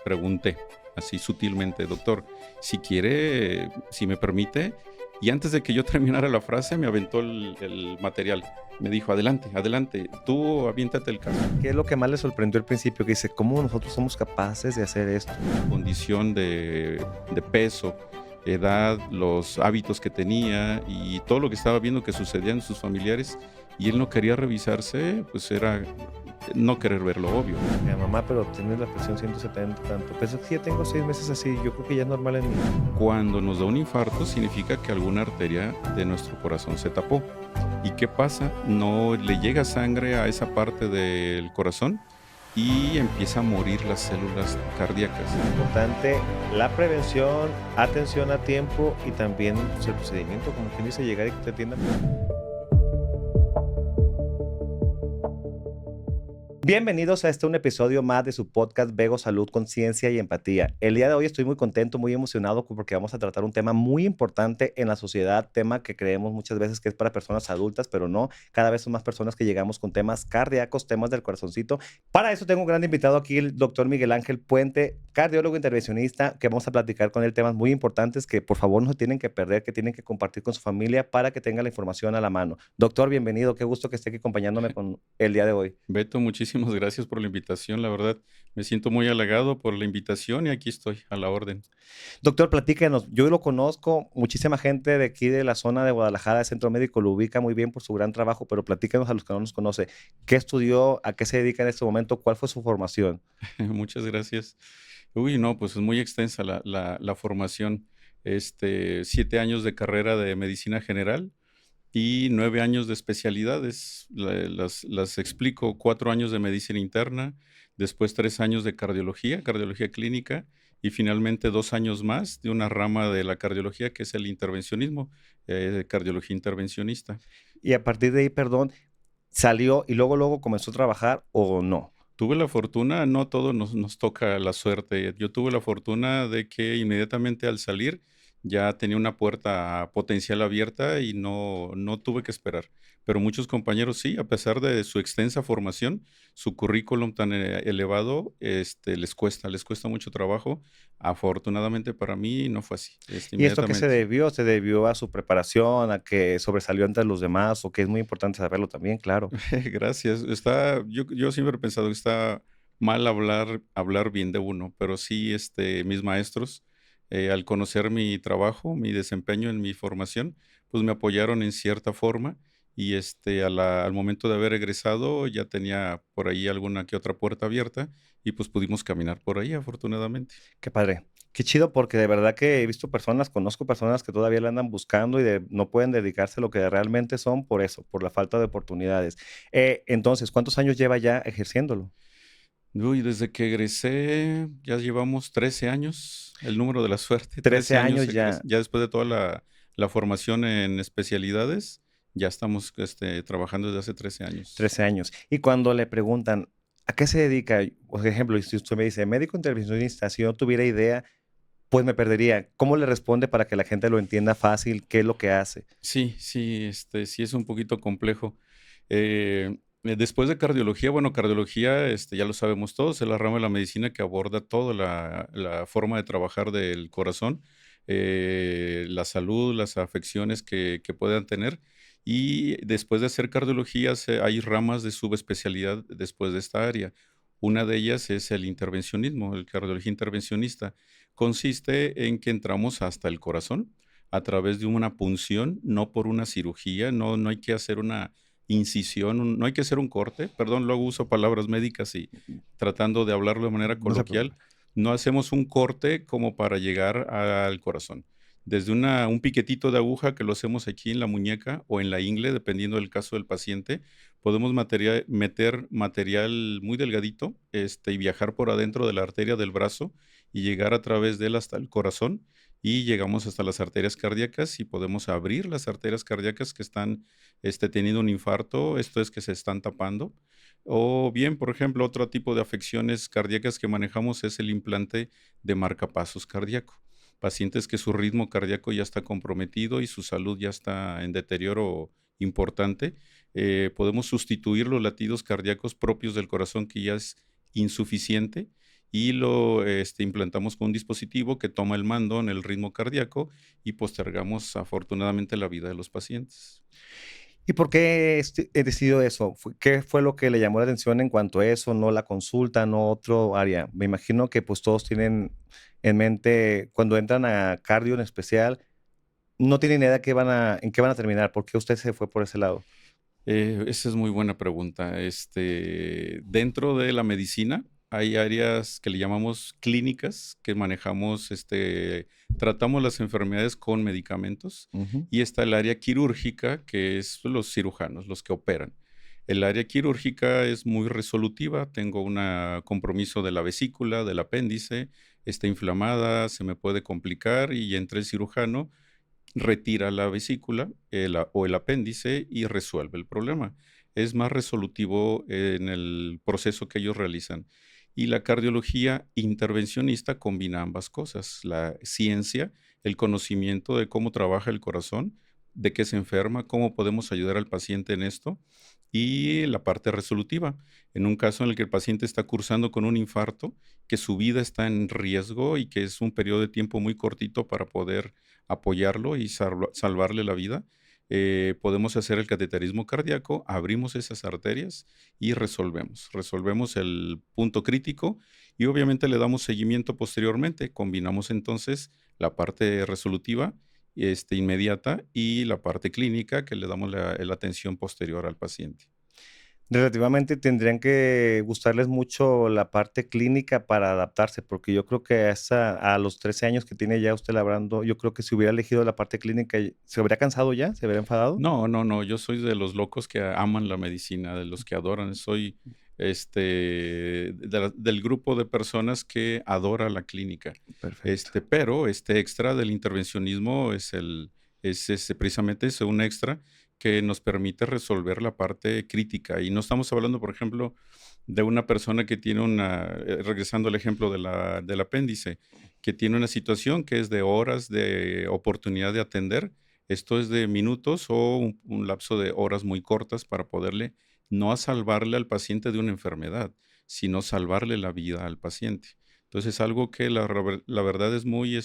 pregunté, así sutilmente, doctor, si quiere, si me permite, y antes de que yo terminara la frase, me aventó el material. Me dijo, adelante, adelante, tú aviéntate el caso. ¿Qué es lo que más le sorprendió al principio? Que dice, ¿cómo nosotros somos capaces de hacer esto? Condición de peso, edad, los hábitos que tenía y todo lo que estaba viendo que sucedía en sus familiares, y él no quería revisarse, pues era no querer ver lo obvio. Mi mamá, pero tienes la presión 170 tanto. Pues es que ya tengo 6 meses así, yo creo que ya es normal en mí. Cuando nos da un infarto significa que alguna arteria de nuestro corazón se tapó. ¿Y qué pasa? No le llega sangre a esa parte del corazón y empieza a morir las células cardíacas. Importante la prevención, atención a tiempo y también pues, el procedimiento, como quien dice, llegar y que te atiendan. Bienvenidos a un episodio más de su podcast Vego Salud, Conciencia y Empatía. El día de hoy estoy muy contento, muy emocionado porque vamos a tratar un tema muy importante en la sociedad, tema que creemos muchas veces que es para personas adultas, pero no. Cada vez son más personas que llegamos con temas cardíacos, temas del corazoncito. Para eso tengo un gran invitado aquí, el doctor Miguel Ángel Puente, cardiólogo intervencionista, que vamos a platicar con él temas muy importantes que por favor no se tienen que perder, que tienen que compartir con su familia para que tenga la información a la mano. Doctor, bienvenido, qué gusto que esté aquí acompañando con el día de hoy. Beto, muchísimas gracias por la invitación. La verdad, me siento muy halagado por la invitación y aquí estoy a la orden. Doctor, platíquenos. Yo lo conozco, muchísima gente de aquí de la zona de Guadalajara, de Centro Médico, lo ubica muy bien por su gran trabajo, pero platíquenos a los que no nos conoce. ¿Qué estudió? ¿A qué se dedica en este momento? ¿Cuál fue su formación? Muchas gracias. Uy, no, pues es muy extensa la formación. 7 años de carrera de medicina general y 9 años de especialidades. Las explico: 4 años de medicina interna, después 3 años de cardiología clínica, y finalmente 2 años más de una rama de la cardiología que es el intervencionismo, cardiología intervencionista. Y a partir de ahí, perdón, ¿salió y luego comenzó a trabajar o no? Tuve la fortuna, no a todos nos toca la suerte. Yo tuve la fortuna de que inmediatamente al salir ya tenía una puerta potencial abierta y no tuve que esperar. Pero muchos compañeros sí, a pesar de su extensa formación, su currículum tan elevado, les cuesta mucho trabajo. Afortunadamente para mí no fue así, ¿Y esto a qué se inmediatamente. debió? ¿Se debió a su preparación, a que sobresalió entre los demás o que es muy importante saberlo también? Claro. Gracias. Yo siempre he pensado que está mal hablar bien de uno, pero sí, mis maestros, al conocer mi trabajo, mi desempeño en mi formación, pues me apoyaron en cierta forma y al momento de haber egresado ya tenía por ahí alguna que otra puerta abierta y pues pudimos caminar por ahí afortunadamente. Qué padre. Qué chido, porque de verdad que he visto personas, conozco personas que todavía la andan buscando y no pueden dedicarse a lo que realmente son por eso, por la falta de oportunidades. Entonces, ¿cuántos años lleva ya ejerciéndolo? Uy, desde que egresé ya llevamos 13 años, el número de la suerte, 13 13 años años ya, ya después de toda la formación en especialidades, ya estamos, trabajando desde hace 13 años. 13 años. Y cuando le preguntan, ¿a qué se dedica? Por ejemplo, si usted me dice, médico intervencionista, si yo no tuviera idea, pues me perdería. ¿Cómo le responde para que la gente lo entienda fácil? ¿Qué es lo que hace? Sí, sí, sí es un poquito complejo. Después de cardiología, bueno, cardiología, ya lo sabemos todos, es la rama de la medicina que aborda toda la forma de trabajar del corazón, la salud, las afecciones que puedan tener. Y después de hacer cardiología, hay ramas de subespecialidad después de esta área. Una de ellas es el intervencionismo, el cardiología intervencionista. Consiste en que entramos hasta el corazón a través de una punción, no por una cirugía, no hay que hacer una incisión, no hay que hacer un corte, perdón, luego uso palabras médicas y tratando de hablarlo de manera No se coloquial, preocupe. no hacemos un corte como para llegar al corazón. Desde un piquetito de aguja que lo hacemos aquí en la muñeca o en la ingle, dependiendo del caso del paciente, podemos meter material muy delgadito, y viajar por adentro de la arteria del brazo y llegar a través de él hasta el corazón, y llegamos hasta las arterias cardíacas y podemos abrir las arterias cardíacas que están teniendo un infarto, esto es que se están tapando. O bien, por ejemplo, otro tipo de afecciones cardíacas que manejamos es el implante de marcapasos cardíaco. Pacientes que su ritmo cardíaco ya está comprometido y su salud ya está en deterioro importante, podemos sustituir los latidos cardíacos propios del corazón que ya es insuficiente y lo implantamos con un dispositivo que toma el mando en el ritmo cardíaco y postergamos afortunadamente la vida de los pacientes. ¿Y por qué he decidido eso? ¿Qué fue lo que le llamó la atención en cuanto a eso? No la consulta, no otro área. Me imagino que pues todos tienen en mente, cuando entran a cardio en especial, no tienen idea en qué van a terminar. ¿Por qué usted se fue por ese lado? Esa es muy buena pregunta. Dentro de la medicina hay áreas que le llamamos clínicas, que manejamos, tratamos las enfermedades con medicamentos, Ujú. y está el área quirúrgica, que es los cirujanos, los que operan. El área quirúrgica es muy resolutiva, tengo un compromiso de la vesícula, del apéndice, está inflamada, se me puede complicar y entra el cirujano, retira la vesícula o el apéndice y resuelve el problema. Es más resolutivo en el proceso que ellos realizan. Y la cardiología intervencionista combina ambas cosas, la ciencia, el conocimiento de cómo trabaja el corazón, de qué se enferma, cómo podemos ayudar al paciente en esto, y la parte resolutiva. En un caso en el que el paciente está cursando con un infarto, que su vida está en riesgo y que es un periodo de tiempo muy cortito para poder apoyarlo y salvarle la vida, podemos hacer el cateterismo cardíaco, abrimos esas arterias y resolvemos el punto crítico y obviamente le damos seguimiento posteriormente. Combinamos entonces la parte resolutiva, inmediata, y la parte clínica, que le damos la atención posterior al paciente. Relativamente tendrían que gustarles mucho la parte clínica para adaptarse, porque yo creo que a los 13 años que tiene ya usted labrando, yo creo que si hubiera elegido la parte clínica, ¿se habría cansado ya? ¿Se habría enfadado? No, no, no, yo soy de los locos que aman la medicina, de los que adoran. Soy, del grupo de personas que adora la clínica. Perfecto. Pero este extra del intervencionismo precisamente es un extra que nos permite resolver la parte crítica. Y no estamos hablando, por ejemplo, de una persona que tiene regresando al ejemplo del apéndice, que tiene una situación que es de horas de oportunidad de atender. Esto es de minutos o un lapso de horas muy cortas para poderle, no a salvarle al paciente de una enfermedad, sino salvarle la vida al paciente. Entonces, algo que la verdad es muy,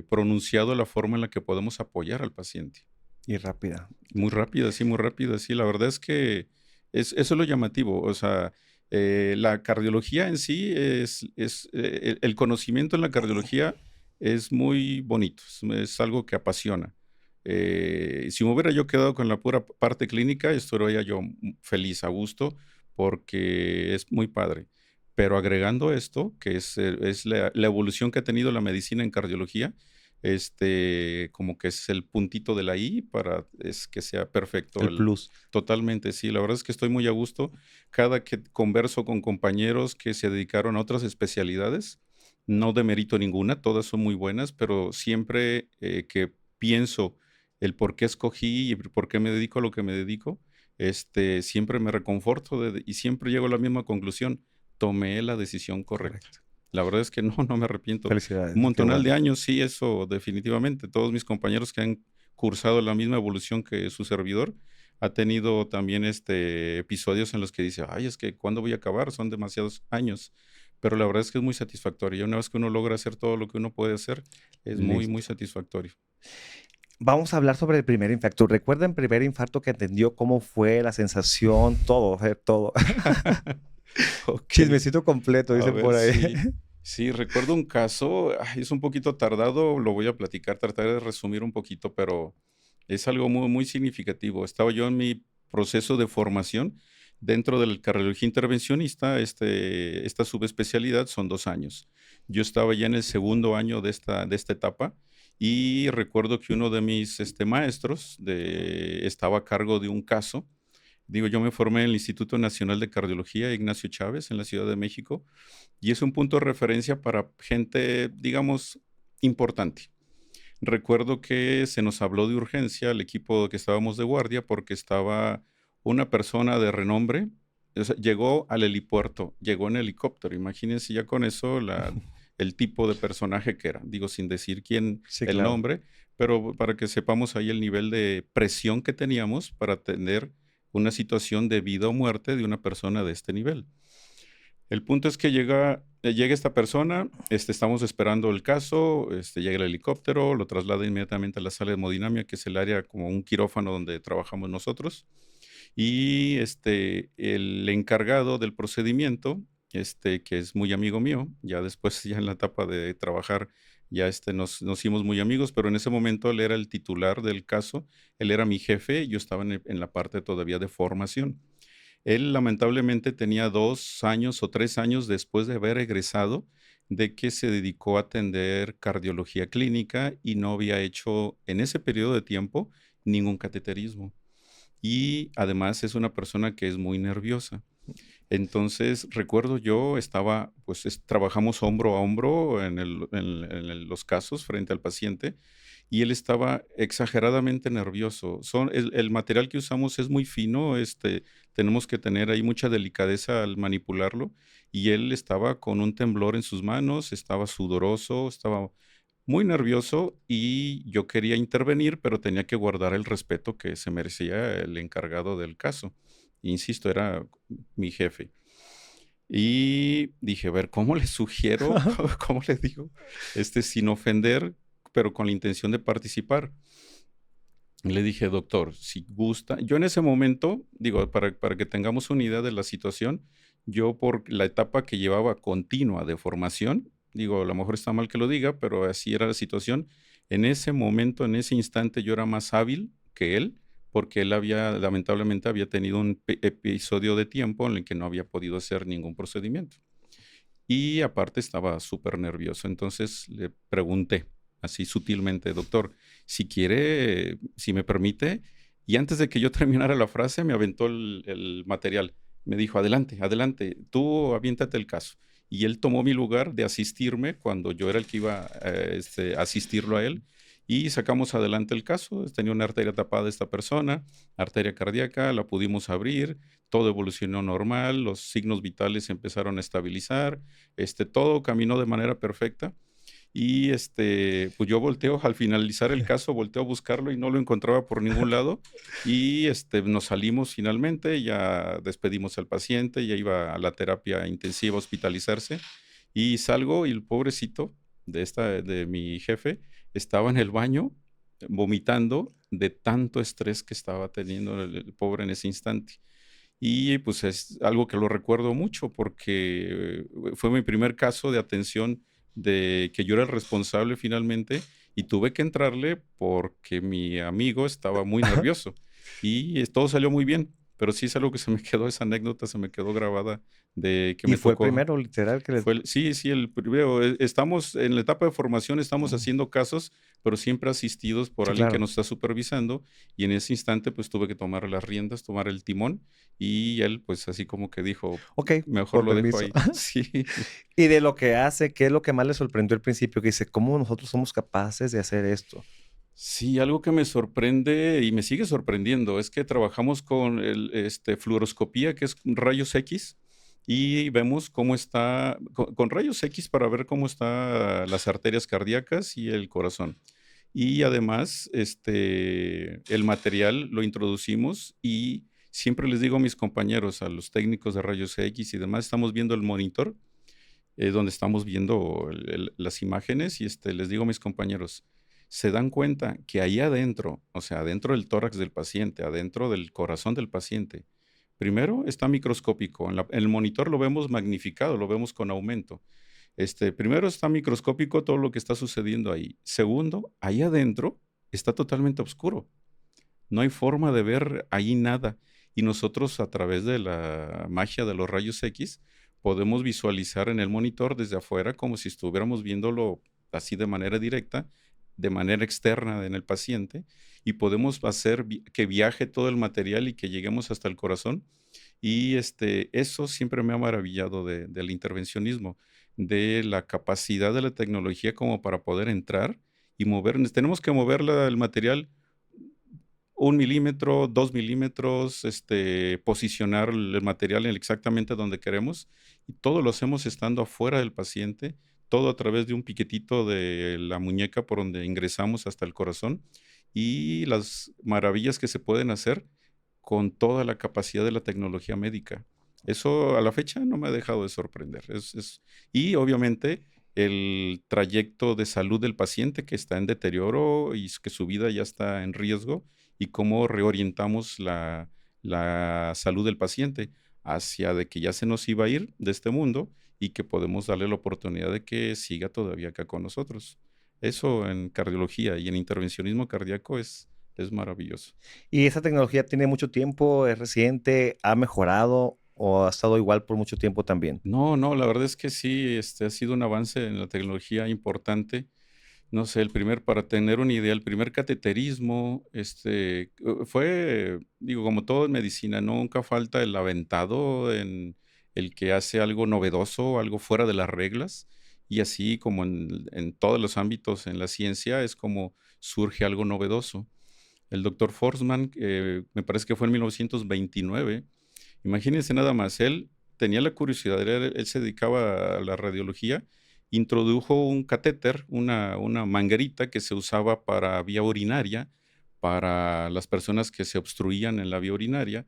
pronunciado la forma en la que podemos apoyar al paciente. Y rápida. Muy rápida, sí, muy rápida, sí. La verdad es que eso es lo llamativo. O sea, la cardiología en sí el conocimiento en la cardiología es muy bonito, es algo que apasiona. Si me hubiera yo quedado con la pura parte clínica, estaría yo feliz, a gusto, porque es muy padre. Pero agregando esto, que es la evolución que ha tenido la medicina en cardiología, como que es el puntito de la I para que sea perfecto. El plus. Totalmente, sí. La verdad es que estoy muy a gusto. Cada que converso con compañeros que se dedicaron a otras especialidades, no demerito ninguna, todas son muy buenas, pero siempre que pienso el por qué escogí y por qué me dedico a lo que me dedico, siempre me reconforto y siempre llego a la misma conclusión. Tomé la decisión correcta. Correcto. La verdad es que no, no me arrepiento. Felicidades, Un qué montonal bueno. de años, sí, eso definitivamente. Todos mis compañeros que han cursado la misma evolución que su servidor, ha tenido también episodios en los que dice, ay, es que ¿cuándo voy a acabar? Son demasiados años. Pero la verdad es que es muy satisfactorio. Una vez que uno logra hacer todo lo que uno puede hacer, es muy, muy Listo. satisfactorio. Vamos a hablar sobre el primer infarto. ¿Recuerda el primer infarto que atendió? ¿Cómo fue la sensación? Todo, todo. Ok. Chismecito completo, A dicen ver, por ahí. sí. Sí, recuerdo un caso, es un poquito tardado, lo voy a platicar, trataré de resumir un poquito, pero es algo muy, muy significativo. Estaba yo en mi proceso de formación dentro de la cardiología intervencionista. Esta subespecialidad son 2 años. Yo estaba ya en el segundo año de esta etapa y recuerdo que uno de mis maestros estaba a cargo de un caso. Digo, yo me formé en el Instituto Nacional de Cardiología Ignacio Chávez en la Ciudad de México y es un punto de referencia para gente, digamos, importante. Recuerdo que se nos habló de urgencia al equipo que estábamos de guardia porque estaba una persona de renombre, o sea, llegó al helipuerto, llegó en helicóptero. Imagínense ya con eso el tipo de personaje que era. Digo, sin decir quién, Sí, el claro. nombre, pero para que sepamos ahí el nivel de presión que teníamos para atender una situación de vida o muerte de una persona de este nivel. El punto es que llega esta persona, estamos esperando el caso, llega el helicóptero, lo traslada inmediatamente a la sala de hemodinamia, que es el área como un quirófano donde trabajamos nosotros. Y el encargado del procedimiento, que es muy amigo mío, ya después, ya en la etapa de trabajar, ya nos hicimos muy amigos, pero en ese momento él era el titular del caso, él era mi jefe, yo estaba en la parte todavía de formación. Él lamentablemente tenía 2 años o 3 años después de haber egresado, de que se dedicó a atender cardiología clínica y no había hecho en ese periodo de tiempo ningún cateterismo. Y además es una persona que es muy nerviosa. Entonces, recuerdo yo pues, trabajamos hombro a hombro los casos frente al paciente y él estaba exageradamente nervioso. El material que usamos es muy fino, tenemos que tener ahí mucha delicadeza al manipularlo y él estaba con un temblor en sus manos, estaba sudoroso, estaba muy nervioso y yo quería intervenir, pero tenía que guardar el respeto que se merecía el encargado del caso. Insisto, era mi jefe. Y dije, a ver, ¿cómo le sugiero? ¿Cómo le digo? Sin ofender, pero con la intención de participar. Y le dije, doctor, si gusta, yo en ese momento, digo, para que tengamos una idea de la situación, yo por la etapa que llevaba continua de formación, digo, a lo mejor está mal que lo diga, pero así era la situación. En ese momento, en ese instante, yo era más hábil que él, porque él lamentablemente había tenido un episodio de tiempo en el que no había podido hacer ningún procedimiento. Y aparte estaba súper nervioso. Entonces le pregunté así sutilmente, doctor, si quiere, si me permite. Y antes de que yo terminara la frase, me aventó el material. Me dijo, adelante, adelante, tú aviéntate el caso. Y él tomó mi lugar de asistirme cuando yo era el que iba a asistirlo a él. Y sacamos adelante el caso. Tenía una arteria tapada esta persona, arteria cardíaca, la pudimos abrir, todo evolucionó normal, los signos vitales se empezaron a estabilizar, todo caminó de manera perfecta. Y pues yo volteo, al finalizar el caso, volteo a buscarlo y no lo encontraba por ningún lado. Y nos salimos finalmente, ya despedimos al paciente, ya iba a la terapia intensiva a hospitalizarse. Y salgo y el pobrecito de mi jefe estaba en el baño vomitando de tanto estrés que estaba teniendo el pobre en ese instante. Y pues es algo que lo recuerdo mucho porque fue mi primer caso de atención de que yo era el responsable finalmente y tuve que entrarle porque mi amigo estaba muy nervioso y todo salió muy bien, pero sí es algo que se me quedó, esa anécdota se me quedó grabada de que Y me fue el tocó. primero, literal, que les... Sí, el primero. Estamos en la etapa de formación, estamos haciendo casos, pero siempre asistidos por Sí, alguien que claro. nos está supervisando. Y en ese instante, pues tuve que tomar las riendas, tomar el timón. Y él, pues así como que dijo, Ok, mejor con lo dejo permiso. ahí. Sí. Y de lo que hace, ¿qué es lo que más le sorprendió al principio? Que dice, ¿cómo nosotros somos capaces de hacer esto? Sí, algo que me sorprende y me sigue sorprendiendo es que trabajamos con fluoroscopía, que es rayos X, y vemos cómo está, con rayos X para ver cómo están las arterias cardíacas y el corazón. Y además, el material lo introducimos y siempre les digo a mis compañeros, a los técnicos de rayos X y demás, estamos viendo el monitor, donde estamos viendo las imágenes y les digo a mis compañeros, se dan cuenta que ahí adentro, o sea, adentro del tórax del paciente, adentro del corazón del paciente, primero está microscópico, en el monitor lo vemos magnificado, lo vemos con aumento. Primero está microscópico todo lo que está sucediendo ahí. Segundo, ahí adentro está totalmente oscuro. No hay forma de ver ahí nada. Y nosotros a través de la magia de los rayos X podemos visualizar en el monitor desde afuera como si estuviéramos viéndolo así de manera directa, de manera externa en el paciente y podemos hacer que viaje todo el material y que lleguemos hasta el corazón. Y eso siempre me ha maravillado del intervencionismo, de la capacidad de la tecnología como para poder entrar y mover. Tenemos que mover el material 1 milímetro, 2 milímetros, posicionar el material exactamente donde queremos y todo lo hacemos estando afuera del paciente, todo a través de un piquetito de la muñeca por donde ingresamos hasta el corazón y las maravillas que se pueden hacer con toda la capacidad de la tecnología médica. Eso a la fecha no me ha dejado de sorprender. Y obviamente el trayecto de salud del paciente que está en deterioro y que su vida ya está en riesgo y cómo reorientamos la salud del paciente hacia de que ya se nos iba a ir de este mundo y que podemos darle la oportunidad de que siga todavía acá con nosotros. Eso en cardiología y en intervencionismo cardíaco es maravilloso. ¿Y esa tecnología tiene mucho tiempo, es reciente, ha mejorado o ha estado igual por mucho tiempo también? No, no, la verdad es que sí, ha sido un avance en la tecnología importante. No sé, para tener una idea, el primer cateterismo, fue, digo, como todo en medicina, nunca falta el aventado en el que hace algo novedoso, algo fuera de las reglas, y así como en todos los ámbitos en la ciencia es como surge algo novedoso. El doctor Forsman, me parece que fue en 1929. Imagínense nada más, él tenía la curiosidad, él se dedicaba a la radiología, introdujo un catéter, una manguerita que se usaba para vía urinaria, para las personas que se obstruían en la vía urinaria,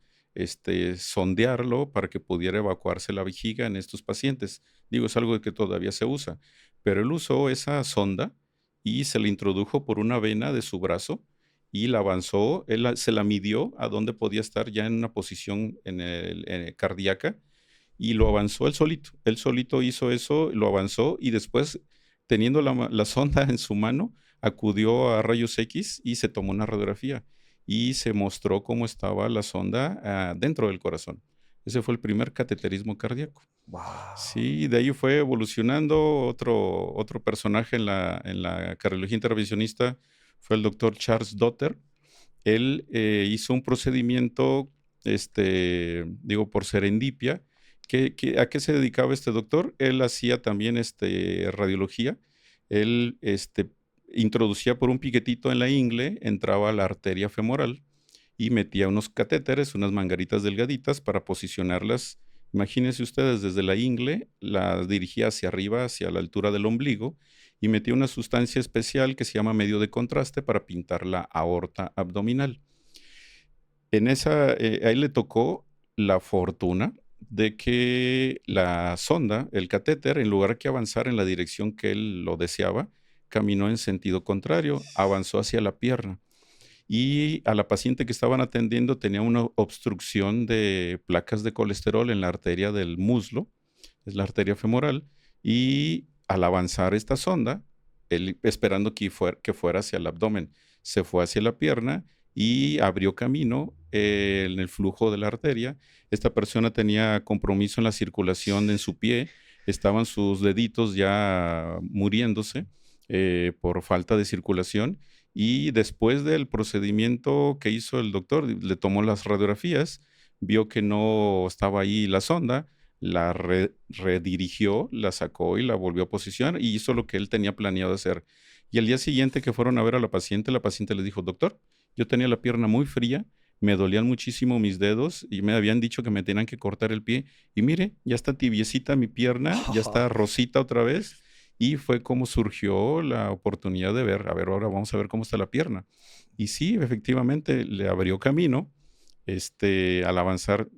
sondearlo para que pudiera evacuarse la vejiga en estos pacientes. Digo, es algo que todavía se usa, pero él usó esa sonda y se la introdujo por una vena de su brazo y la avanzó, se la midió a dónde podía estar ya en una posición cardíaca y lo avanzó él solito. Él solito hizo eso, lo avanzó y después, teniendo la sonda en su mano, acudió a rayos X y se tomó una radiografía y se mostró cómo estaba la sonda dentro del corazón. Ese fue el primer cateterismo cardíaco. Wow. Sí, de ahí fue evolucionando. Otro personaje en la cardiología intervencionista fue el doctor Charles Dotter. Él hizo un procedimiento, digo, por serendipia. ¿A qué se dedicaba este doctor? Él hacía también radiología. Él introducía por un piquetito en la ingle, entraba a la arteria femoral y metía unos catéteres, unas mangaritas delgaditas para posicionarlas. Imagínense ustedes, desde la ingle, las dirigía hacia arriba, hacia la altura del ombligo, y metía una sustancia especial que se llama medio de contraste para pintar la aorta abdominal. Ahí le tocó la fortuna de que la sonda, el catéter, en lugar que avanzar en la dirección que él lo deseaba, caminó en sentido contrario, avanzó hacia la pierna y a la paciente que estaban atendiendo tenía una obstrucción de placas de colesterol en la arteria del muslo, es la arteria femoral, y al avanzar esta sonda, él esperando que fuera hacia el abdomen, se fue hacia la pierna y abrió camino en el flujo de la arteria. Esta persona tenía compromiso en la circulación en su pie, estaban sus deditos ya muriéndose por falta de circulación y después del procedimiento que hizo el doctor, le tomó las radiografías, vio que no estaba ahí la sonda, la redirigió, la sacó y la volvió a posicionar y hizo lo que él tenía planeado hacer. Y al día siguiente que fueron a ver a la paciente le dijo, doctor, yo tenía la pierna muy fría, me dolían muchísimo mis dedos y me habían dicho que me tenían que cortar el pie. Y mire, ya está tibiecita mi pierna, ya está rosita otra vez. Y fue como surgió la oportunidad de ver, a ver, ahora vamos a ver cómo está la pierna. Y sí, efectivamente, le abrió camino, al avanzar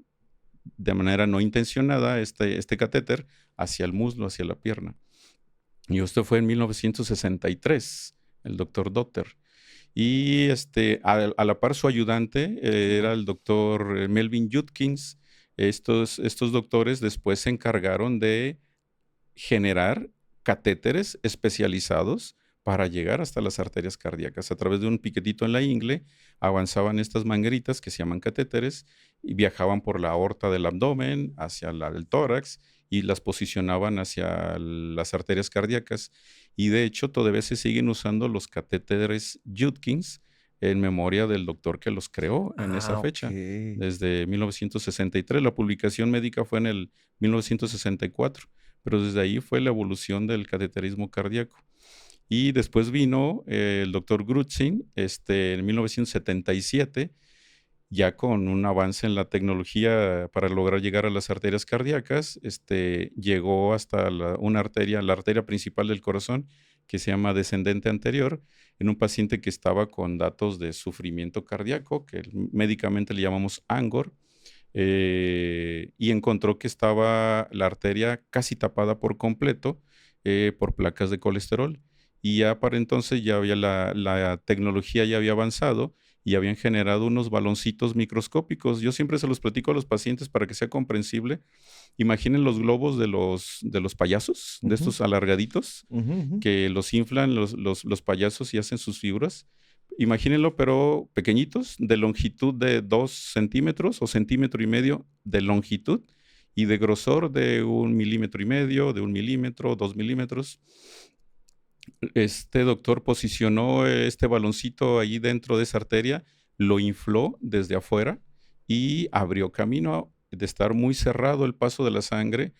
de manera no intencionada este catéter hacia el muslo, hacia la pierna. Y esto fue en 1963, el doctor Dotter. Y a la par su ayudante era el doctor Melvin Judkins. Estos doctores después se encargaron de generar catéteres especializados para llegar hasta las arterias cardíacas. A través de un piquetito en la ingle avanzaban estas mangueritas que se llaman catéteres y viajaban por la aorta del abdomen hacia el tórax y las posicionaban hacia las arterias cardíacas. Y de hecho todavía se siguen usando los catéteres Judkins en memoria del doctor que los creó en esa fecha, Okey. desde 1963. La publicación médica fue en el 1964, pero desde ahí fue la evolución del cateterismo cardíaco. Y después vino el doctor Grutzin en 1977, ya con un avance en la tecnología para lograr llegar a las arterias cardíacas, llegó hasta una arteria, la arteria principal del corazón, que se llama descendente anterior, en un paciente que estaba con datos de sufrimiento cardíaco, que médicamente le llamamos ANGOR, y encontró que estaba la arteria casi tapada por completo por placas de colesterol. Y ya para entonces ya había la tecnología ya había avanzado y habían generado unos baloncitos microscópicos. Yo siempre se los platico a los pacientes para que sea comprensible. Imaginen los globos de los payasos, de Ujú, estos alargaditos, ujú, ujú. que los inflan los payasos y hacen sus figuras. Imagínenlo, pero pequeñitos, de longitud de 2 centímetros o centímetro y medio de longitud y de grosor de 1,5 milímetros, de 1 milímetro, 2 milímetros. Este doctor posicionó este baloncito ahí dentro de esa arteria, lo infló desde afuera y abrió camino de estar muy cerrado el paso de la sangre,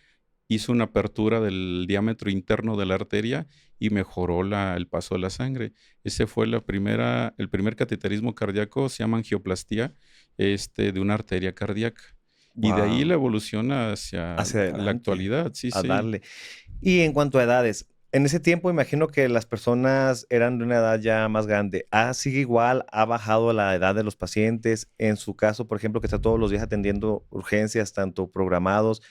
hizo una apertura del diámetro interno de la arteria y mejoró el paso de la sangre. Ese fue el primer cateterismo cardíaco, se llama angioplastía, de una arteria cardíaca. Y de ahí la Guau, evolución hacia hacia la adelante, actualidad, sí, a sí. darle. Y en cuanto a edades, en ese tiempo imagino que las personas eran de una edad ya más grande. ¿Sigue igual? ¿Ha bajado la edad de los pacientes? En su caso, por ejemplo, que está todos los días atendiendo urgencias, tanto programados,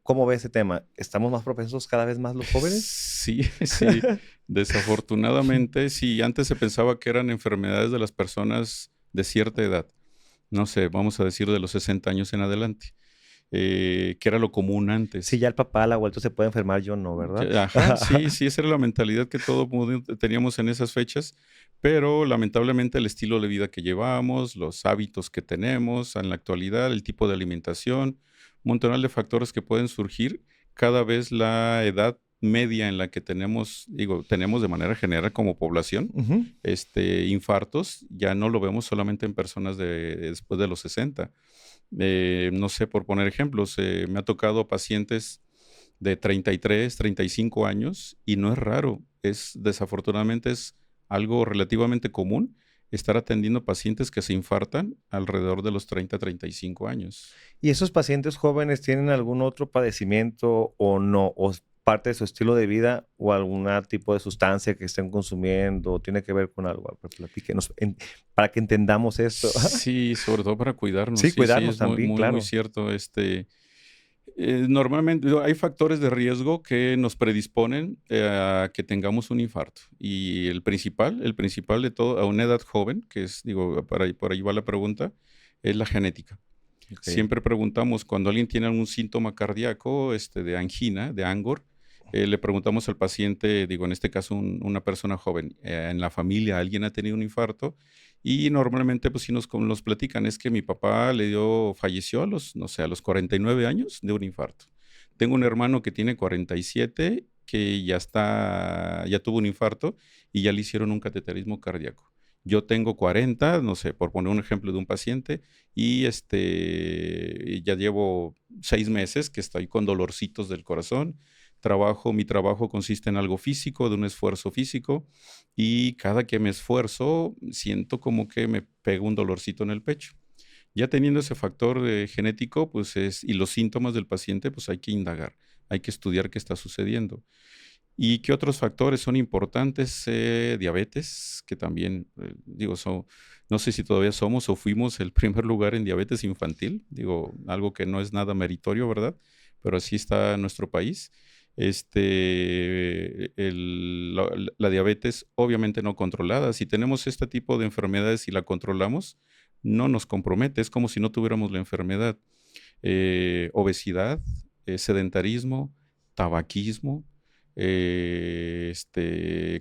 ¿cómo ve ese tema? ¿Estamos más propensos cada vez más los jóvenes? Sí, sí. Desafortunadamente, sí, antes se pensaba que eran enfermedades de las personas de cierta edad. No sé, vamos a decir de los 60 años en adelante, que era lo común Sí, antes. ya el papá, el abuelo se puede enfermar, yo no, ¿verdad? Ajá, sí, sí, esa era la mentalidad que todo mundo teníamos en esas fechas, pero lamentablemente el estilo de vida que llevamos, los hábitos que tenemos en la actualidad, el tipo de alimentación, un montón de factores que pueden surgir, cada vez la edad media en la que tenemos, digo, tenemos de manera general como población, Ujú. infartos, ya no lo vemos solamente en personas después de los 60. No sé, por poner ejemplos, me ha tocado pacientes de 33, 35 años y no es raro, desafortunadamente es algo relativamente común estar atendiendo pacientes que se infartan alrededor de los 30, 35 años. ¿Y esos pacientes jóvenes tienen algún otro padecimiento o no? ¿O es parte de su estilo de vida o algún tipo de sustancia que estén consumiendo o tiene que ver con algo? A ver, platíquenos para que entendamos esto. Sí, sobre todo para cuidarnos, Sí, sí, sí, cuidarnos es muy, también, muy, muy claro. cierto. Normalmente hay factores de riesgo que nos predisponen a que tengamos un infarto. Y el principal de todo, a una edad joven, que es, digo, por ahí va la pregunta, es la genética. Okey. Siempre preguntamos cuando alguien tiene algún síntoma cardíaco, de angina, de Angor, le preguntamos al paciente, digo, en este caso una persona joven, en la familia alguien ha tenido un infarto y normalmente pues sí nos platican, es que mi papá falleció a los, no sé, a los 49 años de un infarto. Tengo un hermano que tiene 47 que ya tuvo un infarto y ya le hicieron un cateterismo cardíaco. Yo tengo 40, no sé, por poner un ejemplo de un paciente, y ya llevo 6 meses que estoy con dolorcitos del corazón. Mi trabajo consiste en algo físico, de un esfuerzo físico, y cada que me esfuerzo siento como que me pega un dolorcito en el pecho. Ya teniendo ese factor genético, pues y los síntomas del paciente, pues hay que indagar, hay que estudiar qué está sucediendo. ¿Y qué otros factores son importantes? Diabetes, que también, digo, no sé si todavía somos o fuimos el primer lugar en diabetes infantil, digo, algo que no es nada meritorio, ¿verdad? Pero así está nuestro país. La diabetes obviamente no controlada. Si tenemos este tipo de enfermedades y la controlamos, no nos compromete, es como si no tuviéramos la enfermedad. Obesidad, sedentarismo, tabaquismo,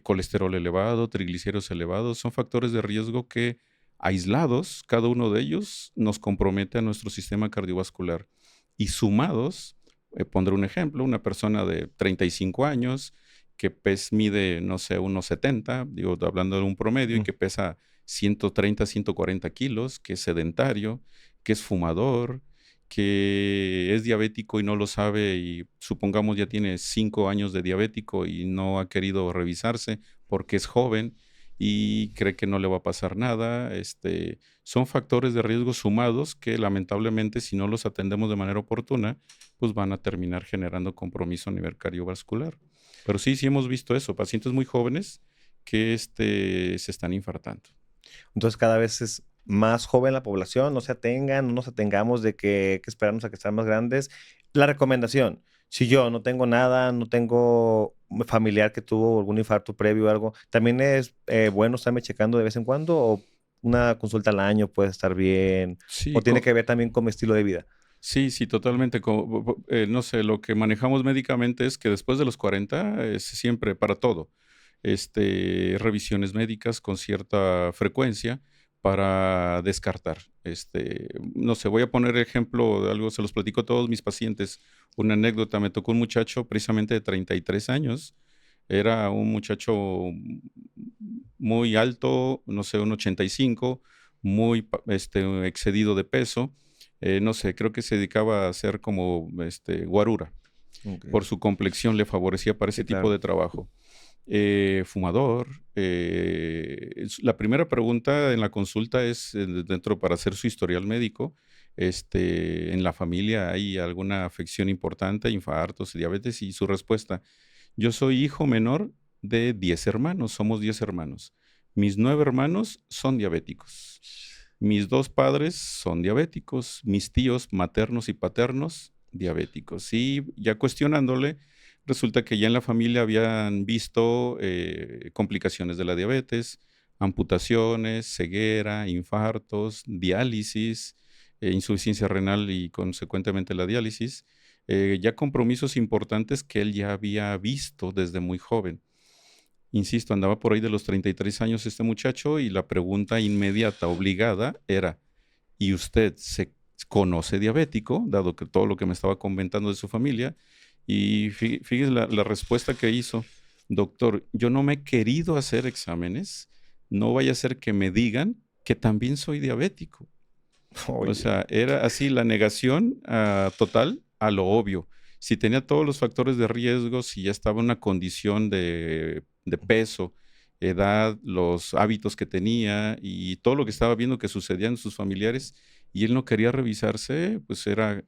colesterol elevado, triglicéridos elevados, son factores de riesgo que aislados, cada uno de ellos nos compromete a nuestro sistema cardiovascular. Y sumados, pondré un ejemplo, una persona de 35 años que mide, no sé, unos 70, digo, hablando de un promedio, y Mm. que pesa 130, 140 kilos, que es sedentario, que es fumador, que es diabético y no lo sabe y supongamos ya tiene 5 años de diabético y no ha querido revisarse porque es joven y cree que no le va a pasar nada. Son factores de riesgo sumados que lamentablemente si no los atendemos de manera oportuna, pues van a terminar generando compromiso a nivel cardiovascular. Pero sí, sí hemos visto eso, pacientes muy jóvenes que se están infartando. Entonces, cada vez es más joven la población, no se atengan, no nos atengamos de que hay que esperarnos a que sean más grandes. La recomendación, si yo no tengo nada, no tengo un familiar que tuvo algún infarto previo o algo, ¿también es bueno estarme checando de vez en cuando o una consulta al año puede estar bien? ¿O Sí, tiene que ver también con mi estilo de vida? sí, sí, totalmente. No sé, lo que manejamos médicamente es que después de los 40 es siempre para todo. Revisiones médicas con cierta frecuencia para descartar. No sé, voy a poner ejemplo de algo, se los platico a todos mis pacientes. Una anécdota, me tocó un muchacho precisamente de 33 años. Era un muchacho muy alto, no sé, un 85, muy excedido de peso. No sé, creo que se dedicaba a hacer como guarura. Ok. Por su complexión le favorecía para Sí, ese tipo claro. de trabajo. Fumador. La primera pregunta en la consulta es dentro para hacer su historial médico. ¿En la familia hay alguna afección importante, infartos, diabetes? Y su respuesta, yo soy hijo menor de 10 hermanos, somos 10 hermanos. Mis 9 hermanos son diabéticos. Mis 2 padres son diabéticos, mis tíos maternos y paternos diabéticos. Y ya cuestionándole, resulta que ya en la familia habían visto complicaciones de la diabetes, amputaciones, ceguera, infartos, diálisis, insuficiencia renal y consecuentemente la diálisis, ya compromisos importantes que él ya había visto desde muy joven. Insisto, andaba por ahí de los 33 años este muchacho y la pregunta inmediata, obligada, era, ¿y usted se conoce diabético, dado que todo lo que me estaba comentando de su familia? Y fíjese la respuesta que hizo, doctor, yo no me he querido hacer exámenes, no vaya a ser que me digan que también soy diabético. O Oye, sea, era así la negación total a lo obvio. Si tenía todos los factores de riesgo, si ya estaba en una condición de peso, edad, los hábitos que tenía y todo lo que estaba viendo que sucedía en sus familiares, y él no quería revisarse, pues era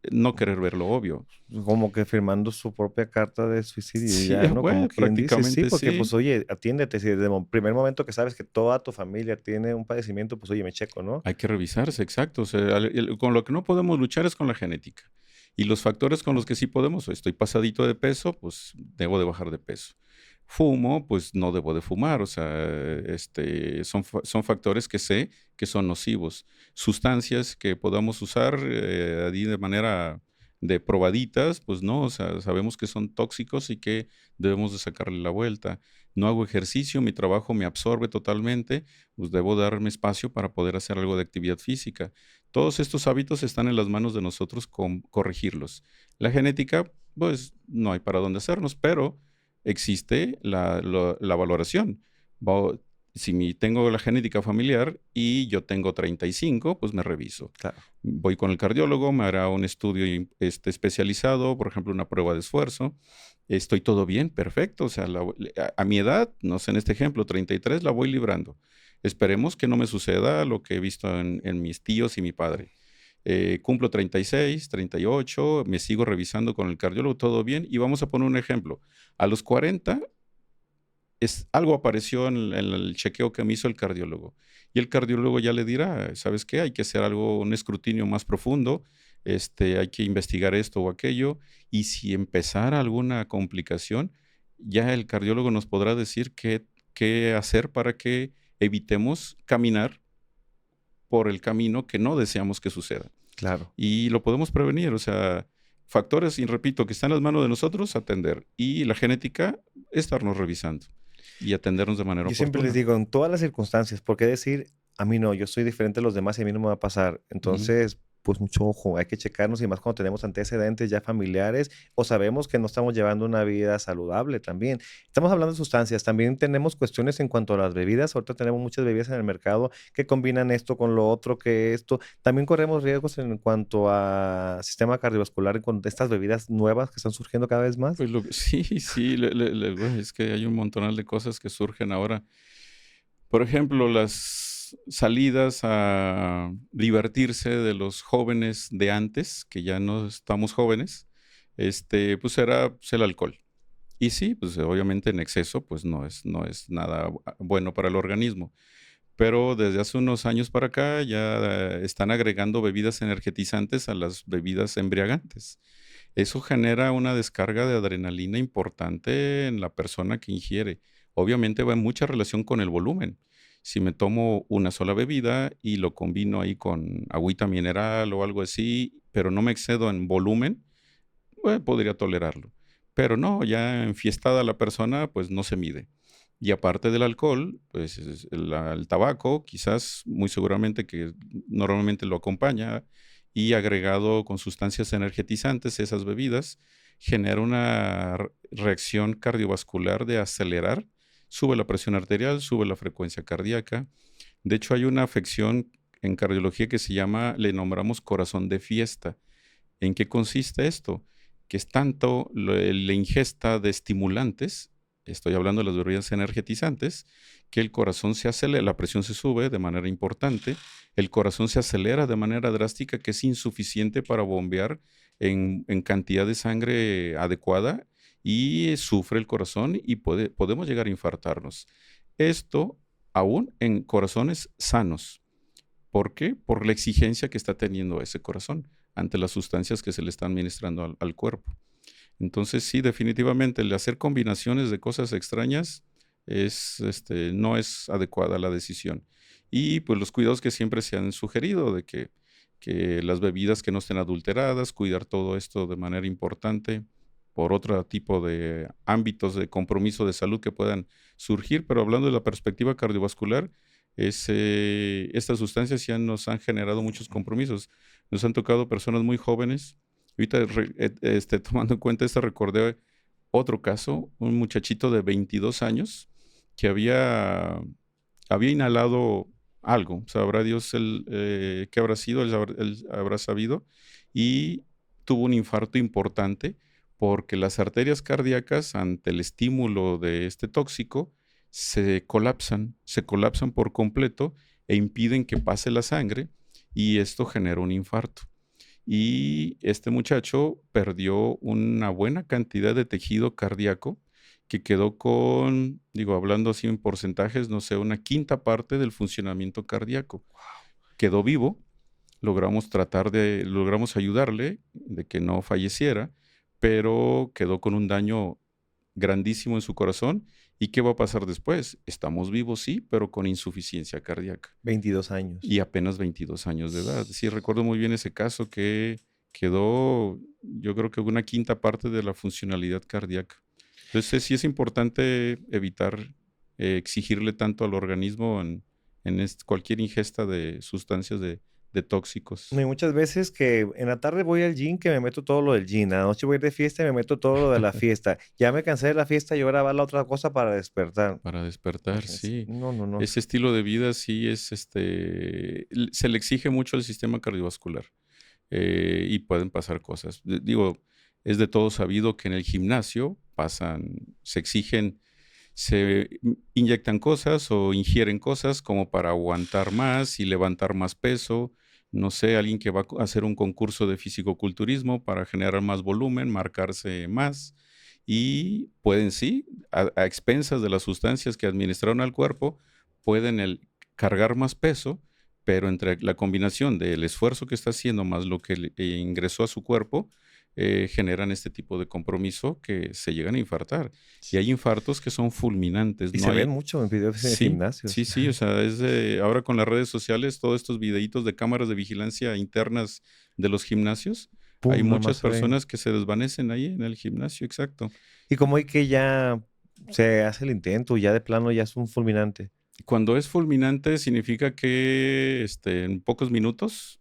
no querer ver lo obvio. como que firmando su propia carta de suicidio Sí, ya, ¿no? Como bueno, quien dice, sí, prácticamente porque sí. pues oye, atiéndete, si desde el primer momento que sabes que toda tu familia tiene un padecimiento, pues oye, me checo, ¿no? Hay que revisarse, exacto. O sea, con lo que no podemos luchar es con la genética. Y los factores con los que sí podemos, estoy pasadito de peso, pues debo de bajar de peso. Fumo, pues no debo de fumar. O sea, son factores que sé que son nocivos. Sustancias que podamos usar ahí de manera de probaditas, pues no, o sea, sabemos que son tóxicos y que debemos de sacarle la vuelta. No hago ejercicio, mi trabajo me absorbe totalmente, pues debo darme espacio para poder hacer algo de actividad física. Todos estos hábitos están en las manos de nosotros corregirlos. La genética, pues no hay para dónde hacernos, pero existe la valoración. Va- si tengo la genética familiar y yo tengo 35, pues me reviso. Claro. Voy con el cardiólogo, me hará un estudio especializado, por ejemplo, una prueba de esfuerzo. Estoy todo bien, perfecto. O sea, a mi edad, no sé, en este ejemplo, 33, la voy librando. Esperemos que no me suceda lo que he visto en mis tíos y mi padre. Cumplo 36, 38, me sigo revisando con el cardiólogo, todo bien. Y vamos a poner un ejemplo. A los 40, algo apareció en el chequeo que me hizo el cardiólogo. Y el cardiólogo ya le dirá, ¿sabes qué? Hay que hacer algo, un escrutinio más profundo, hay que investigar esto o aquello. Y si empezara alguna complicación, ya el cardiólogo nos podrá decir qué hacer para que evitemos caminar por el camino que no deseamos que suceda. Claro. Y lo podemos prevenir, o sea, factores, y repito, que están en las manos de nosotros, atender. Y la genética, estarnos revisando y atendernos de manera Yo siempre les oportuna. digo, en todas las circunstancias, ¿por qué decir, a mí no, yo soy diferente a los demás y a mí no me va a pasar? Ujú. Entonces, pues mucho ojo, hay que checarnos y más cuando tenemos antecedentes ya familiares o sabemos que no estamos llevando una vida saludable también. Estamos hablando de sustancias, también tenemos cuestiones en cuanto a las bebidas. Ahorita tenemos muchas bebidas en el mercado que combinan esto con lo otro, que esto. También corremos riesgos en cuanto a sistema cardiovascular con estas bebidas nuevas que están surgiendo cada vez más. Pues sí, sí, güey, es que hay un montonal de cosas que surgen ahora. Por ejemplo, las salidas a divertirse de los jóvenes de antes, que ya no estamos jóvenes, pues era pues, el alcohol. Y sí, pues obviamente en exceso, pues no es nada bueno para el organismo. pero desde hace unos años para acá ya están agregando bebidas energetizantes a las bebidas embriagantes. Eso genera una descarga de adrenalina importante en la persona que ingiere. Obviamente va en mucha relación con el volumen. Si me tomo una sola bebida y lo combino ahí con agüita mineral o algo así, pero no me excedo en volumen, podría tolerarlo. Pero no, ya enfiestada la persona, pues no se mide. Y aparte del alcohol, pues el tabaco, quizás muy seguramente que normalmente lo acompaña y agregado con sustancias energetizantes, esas bebidas, genera una reacción cardiovascular de acelerar, sube la presión arterial, sube la frecuencia cardíaca. De hecho, hay una afección en cardiología que se llama, le nombramos corazón de fiesta. ¿En qué consiste esto? Que es tanto la ingesta de estimulantes, estoy hablando de las bebidas energetizantes, que el corazón se acelera, la presión se sube de manera importante, el corazón se acelera de manera drástica que es insuficiente para bombear en cantidad de sangre adecuada y sufre el corazón y podemos llegar a infartarnos. Esto aún en corazones sanos. ¿Por qué? Por la exigencia que está teniendo ese corazón ante las sustancias que se le están ministrando al cuerpo. Entonces, sí, definitivamente, el hacer combinaciones de cosas extrañas no es adecuada la decisión. Y pues los cuidados que siempre se han sugerido de que las bebidas que no estén adulteradas, cuidar todo esto de manera importante por otro tipo de ámbitos de compromiso de salud que puedan surgir, pero hablando de la perspectiva cardiovascular, estas sustancias ya nos han generado muchos compromisos. Nos han tocado personas muy jóvenes. Ahorita, tomando en cuenta esto, recordé otro caso, un muchachito de 22 años que había inhalado algo, sabrá Dios qué habrá sido, él habrá sabido, y tuvo un infarto importante porque las arterias cardíacas ante el estímulo de este tóxico se colapsan por completo e impiden que pase la sangre y esto genera un infarto. Y este muchacho perdió una buena cantidad de tejido cardíaco que quedó con, digo, hablando así en porcentajes, no sé, una quinta parte del funcionamiento cardíaco. Quedó vivo, logramos ayudarle de que no falleciera, pero quedó con un daño grandísimo en su corazón. ¿Y qué va a pasar después? Estamos vivos, sí, pero con insuficiencia cardíaca. 22 años. Y apenas 22 años de edad. Sí, recuerdo muy bien ese caso que quedó, yo creo que una quinta parte de la funcionalidad cardíaca. Entonces, sí es importante evitar exigirle tanto al organismo en cualquier ingesta de sustancias de tóxicos. No, y muchas veces que en la tarde voy al gym, que me meto todo lo del gym. En la noche voy de fiesta y me meto todo lo de la fiesta. Ya me cansé de la fiesta y ahora va la otra cosa para despertar. Para despertar, sí. No, no, no. Ese estilo de vida sí se le exige mucho al sistema cardiovascular y pueden pasar cosas. Digo, es de todo sabido que en el gimnasio se inyectan cosas o ingieren cosas como para aguantar más y levantar más peso. No sé, alguien que va a hacer un concurso de fisicoculturismo para generar más volumen, marcarse más y pueden sí, a expensas de las sustancias que administraron al cuerpo, pueden cargar más peso, pero entre la combinación del esfuerzo que está haciendo más lo que ingresó a su cuerpo, generan este tipo de compromiso que se llegan a infartar. Y hay infartos que son fulminantes. Y No se ven hay, mucho en videos en sí, gimnasios. sí, sí, o sea, ahora con las redes sociales, todos estos videitos de cámaras de vigilancia internas de los gimnasios, hay Pum, nada más muchas se ve. personas que se desvanecen ahí en el gimnasio, exacto. Y como hay que ya se hace el intento, ya de plano ya es un fulminante. Cuando es fulminante significa que en pocos minutos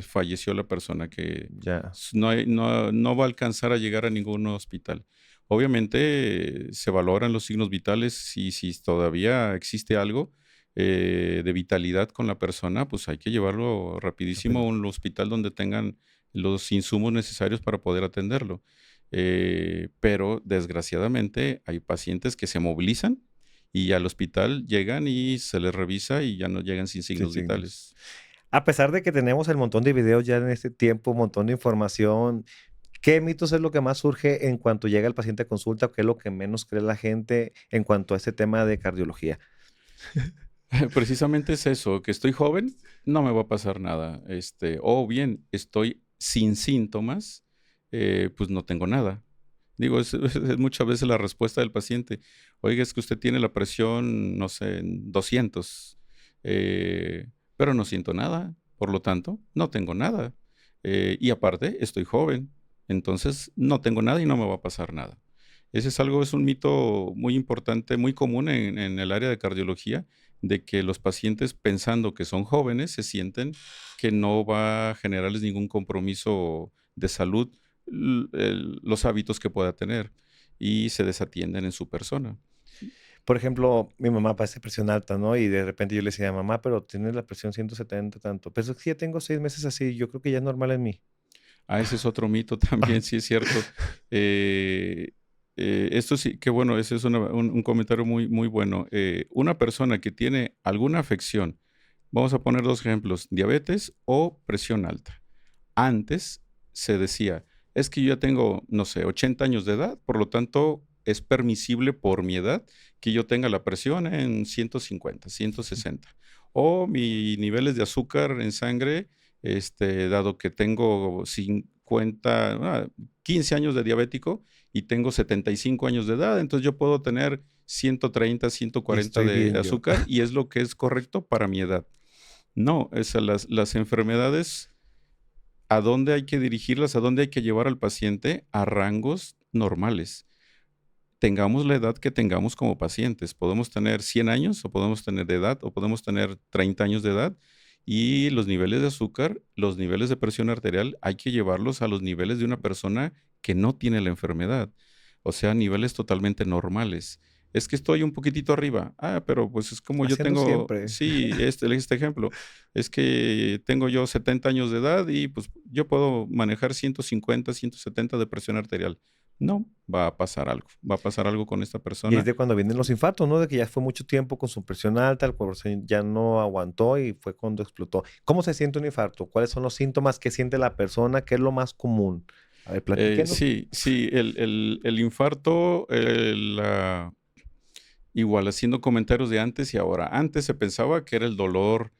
falleció la persona que Ya. no va a alcanzar a llegar a ningún hospital. Obviamente se valoran los signos vitales y si todavía existe algo de vitalidad con la persona, pues hay que llevarlo rapidísimo a un hospital donde tengan los insumos necesarios para poder atenderlo. Pero desgraciadamente hay pacientes que se movilizan y al hospital llegan y se les revisa y ya no llegan sin signos signos. vitales. A pesar de que tenemos el montón de videos ya en este tiempo, un montón de información, ¿qué mitos es lo que más surge en cuanto llega el paciente a consulta? ¿Qué es lo que menos cree la gente en cuanto a este tema de cardiología? Precisamente es eso, que estoy joven, no me va a pasar nada. O bien estoy sin síntomas, pues no tengo nada. Digo, es muchas veces la respuesta del paciente. Oiga, es que usted tiene la presión, no sé, en 200, pero no siento nada. Por lo tanto, no tengo nada. Y aparte, estoy joven. Entonces, no tengo nada y no me va a pasar nada. Ese es algo, es un mito muy importante, muy común en el área de cardiología, de que los pacientes pensando que son jóvenes se sienten que no va a generarles ningún compromiso de salud los hábitos que pueda tener y se desatienden en su persona. Por ejemplo, mi mamá padece presión alta, ¿no? Y de repente yo le decía: "Mamá, pero tienes la presión 170 tanto". "Pero es que ya tengo 6 meses así, yo creo que ya es normal en mí". Ah, ese es otro mito también, sí es cierto. Eh, esto sí, que bueno, ese es un comentario muy, muy bueno. Una persona que tiene alguna afección, vamos a poner dos ejemplos, diabetes o presión alta. Antes se decía, es que yo ya tengo, no sé, 80 años de edad, por lo tanto es permisible por mi edad que yo tenga la presión en 150, 160. O mis niveles de azúcar en sangre, dado que tengo 50, 15 años de diabético y tengo 75 años de edad, entonces yo puedo tener 130, Y 140 estoy de bien yo. azúcar y es lo que es correcto para mi edad. No, las enfermedades, ¿a dónde hay que dirigirlas? ¿A dónde hay que llevar al paciente? A rangos normales. Tengamos la edad que tengamos como pacientes. Podemos tener 100 años o podemos tener de edad o podemos tener 30 años de edad y los niveles de azúcar, los niveles de presión arterial, hay que llevarlos a los niveles de una persona que no tiene la enfermedad. O sea, niveles totalmente normales. Es que estoy un poquitito arriba. Ah, pero pues es como yo Haciendo tengo, siempre. sí, este ejemplo, es que tengo yo 70 años de edad y pues yo puedo manejar 150, 170 de presión arterial. No, va a pasar algo con esta Y es persona. de cuando vienen los infartos, ¿no? De que ya fue mucho tiempo con su presión alta, el corazón ya no aguantó y fue cuando explotó. ¿Cómo se siente un infarto? ¿Cuáles son los síntomas que siente la persona? ¿Qué es lo más común? A ver, platíquenos. Sí, sí, el infarto, igual haciendo comentarios de antes y ahora. Antes se pensaba que era el dolor,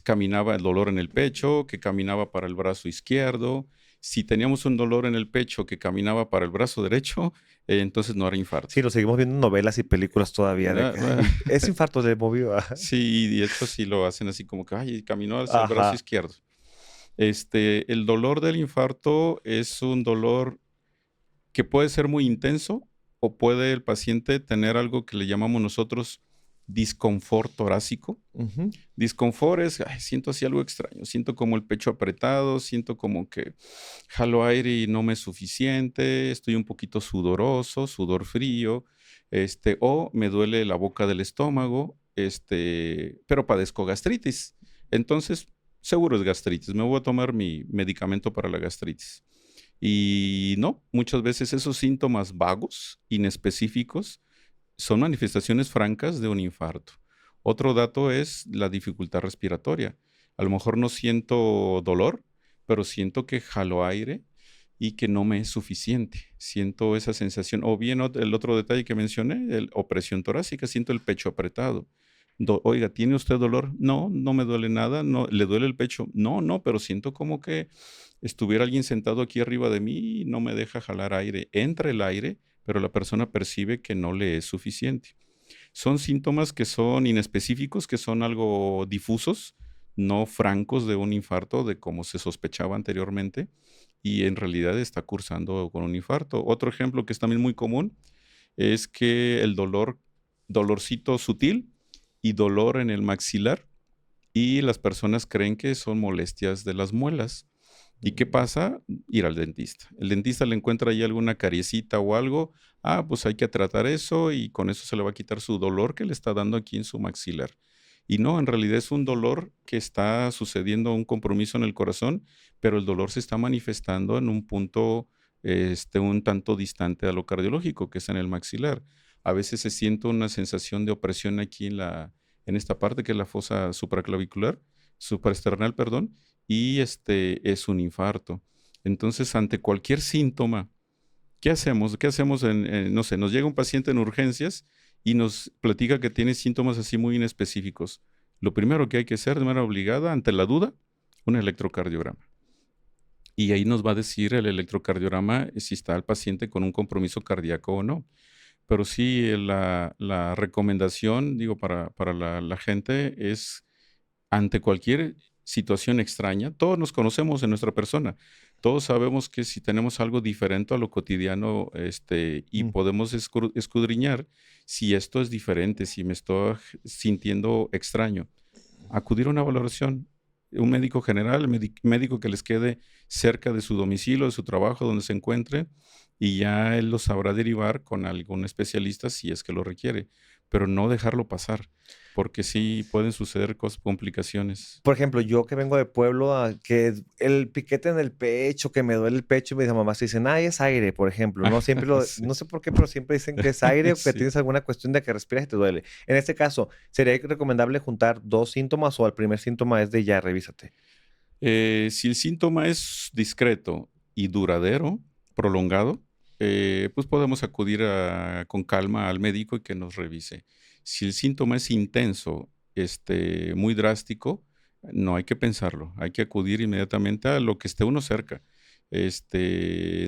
caminaba el dolor en el pecho, que caminaba para el brazo izquierdo. Si teníamos un dolor en el pecho que caminaba para el brazo derecho, entonces no era infarto. Sí, lo seguimos viendo en novelas y películas todavía de Ah, que, ay, es infarto de movió. Ajá. sí, y esto sí lo hacen así como que, ay, caminó hacia el brazo Ajá. izquierdo. El dolor del infarto es un dolor que puede ser muy intenso o puede el paciente tener algo que le llamamos nosotros disconfort torácico. Ujú. Disconfort es, "Ay, siento así algo extraño, siento como el pecho apretado, siento como que jalo aire y no me es suficiente, estoy un poquito sudoroso, sudor frío, o me duele la boca del estómago, pero padezco gastritis. Entonces, seguro es gastritis, me voy a tomar mi medicamento para la gastritis. Y no, muchas veces esos síntomas vagos, inespecíficos, son manifestaciones francas de un infarto. Otro dato es la dificultad respiratoria. A lo mejor no siento dolor, pero siento que jalo aire y que no me es suficiente. Siento esa sensación. O bien el otro detalle que mencioné, opresión torácica, siento el pecho apretado. Oiga, ¿tiene usted dolor? No, no me duele nada. No, ¿le duele el pecho? No, no, pero siento como que estuviera alguien sentado aquí arriba de mí y no me deja jalar aire. Entra el aire, pero la persona percibe que no le es suficiente. Son síntomas que son inespecíficos, que son algo difusos, no francos de un infarto, de como se sospechaba anteriormente, y en realidad está cursando con un infarto. Otro ejemplo que es también muy común es que el dolorcito sutil y dolor en el maxilar, y las personas creen que son molestias de las muelas. ¿Y qué Mm. pasa? Ir al dentista. El dentista le encuentra ahí alguna cariecita o algo. Ah, pues hay que tratar eso y con eso se le va a quitar su dolor que le está dando aquí en su maxilar. Y no, en realidad es un dolor que está sucediendo un compromiso en el corazón, pero el dolor se está manifestando en un punto un tanto distante a lo cardiológico, que es en el maxilar. A veces se siente una sensación de opresión aquí en esta parte que es la fosa supraclavicular, supraesternal, perdón, y es un infarto. Entonces, ante cualquier síntoma, ¿qué hacemos? ¿Qué hacemos no sé, nos llega un paciente en urgencias y nos platica que tiene síntomas así muy inespecíficos. Lo primero que hay que hacer de manera obligada, ante la duda, un electrocardiograma. Y ahí nos va a decir el electrocardiograma si está el paciente con un compromiso cardíaco o no. Pero sí, la recomendación, digo, para la gente es ante cualquier situación extraña, todos nos conocemos en nuestra persona. Todos sabemos que si tenemos algo diferente a lo cotidiano, y Mm. podemos escudriñar si esto es diferente, si me estoy sintiendo extraño. Acudir a una valoración, un médico general, médico que les quede cerca de su domicilio, de su trabajo, donde se encuentre, y ya él lo sabrá derivar con algún especialista si es que lo requiere, pero no dejarlo pasar, porque sí pueden suceder complicaciones. Por ejemplo, yo que vengo de pueblo, que el piquete en el pecho, que me duele el pecho, y mis mamás dicen: "Ay, es aire", por ejemplo, no siempre Sí. no sé por qué, pero siempre dicen que es aire o que Sí. tienes alguna cuestión de que respiras y te duele. En este caso, ¿sería recomendable juntar 2 síntomas o el primer síntoma es de ya revísate? Si el síntoma es discreto y duradero, prolongado, pues podemos acudir con calma al médico y que nos revise. Si el síntoma es intenso, muy drástico, no hay que pensarlo, hay que acudir inmediatamente a lo que esté uno cerca.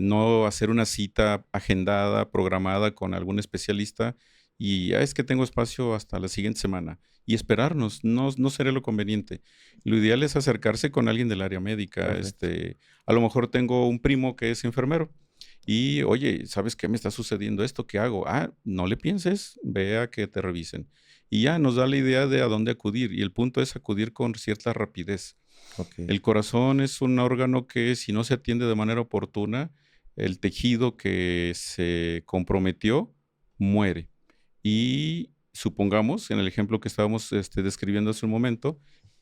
No hacer una cita agendada, programada con algún especialista y es que tengo espacio hasta la siguiente semana y esperarnos, no sería lo conveniente. Lo ideal es acercarse con alguien del área médica. Correcto. A lo mejor tengo un primo que es enfermero y, oye, ¿sabes qué me está sucediendo esto? ¿Qué hago? Ah, no le pienses, ve a que te revisen. Y ya nos da la idea de a dónde acudir. Y el punto es acudir con cierta rapidez. Okey. El corazón es un órgano que si no se atiende de manera oportuna, el tejido que se comprometió muere. Y supongamos, en el ejemplo que estábamos describiendo hace un momento,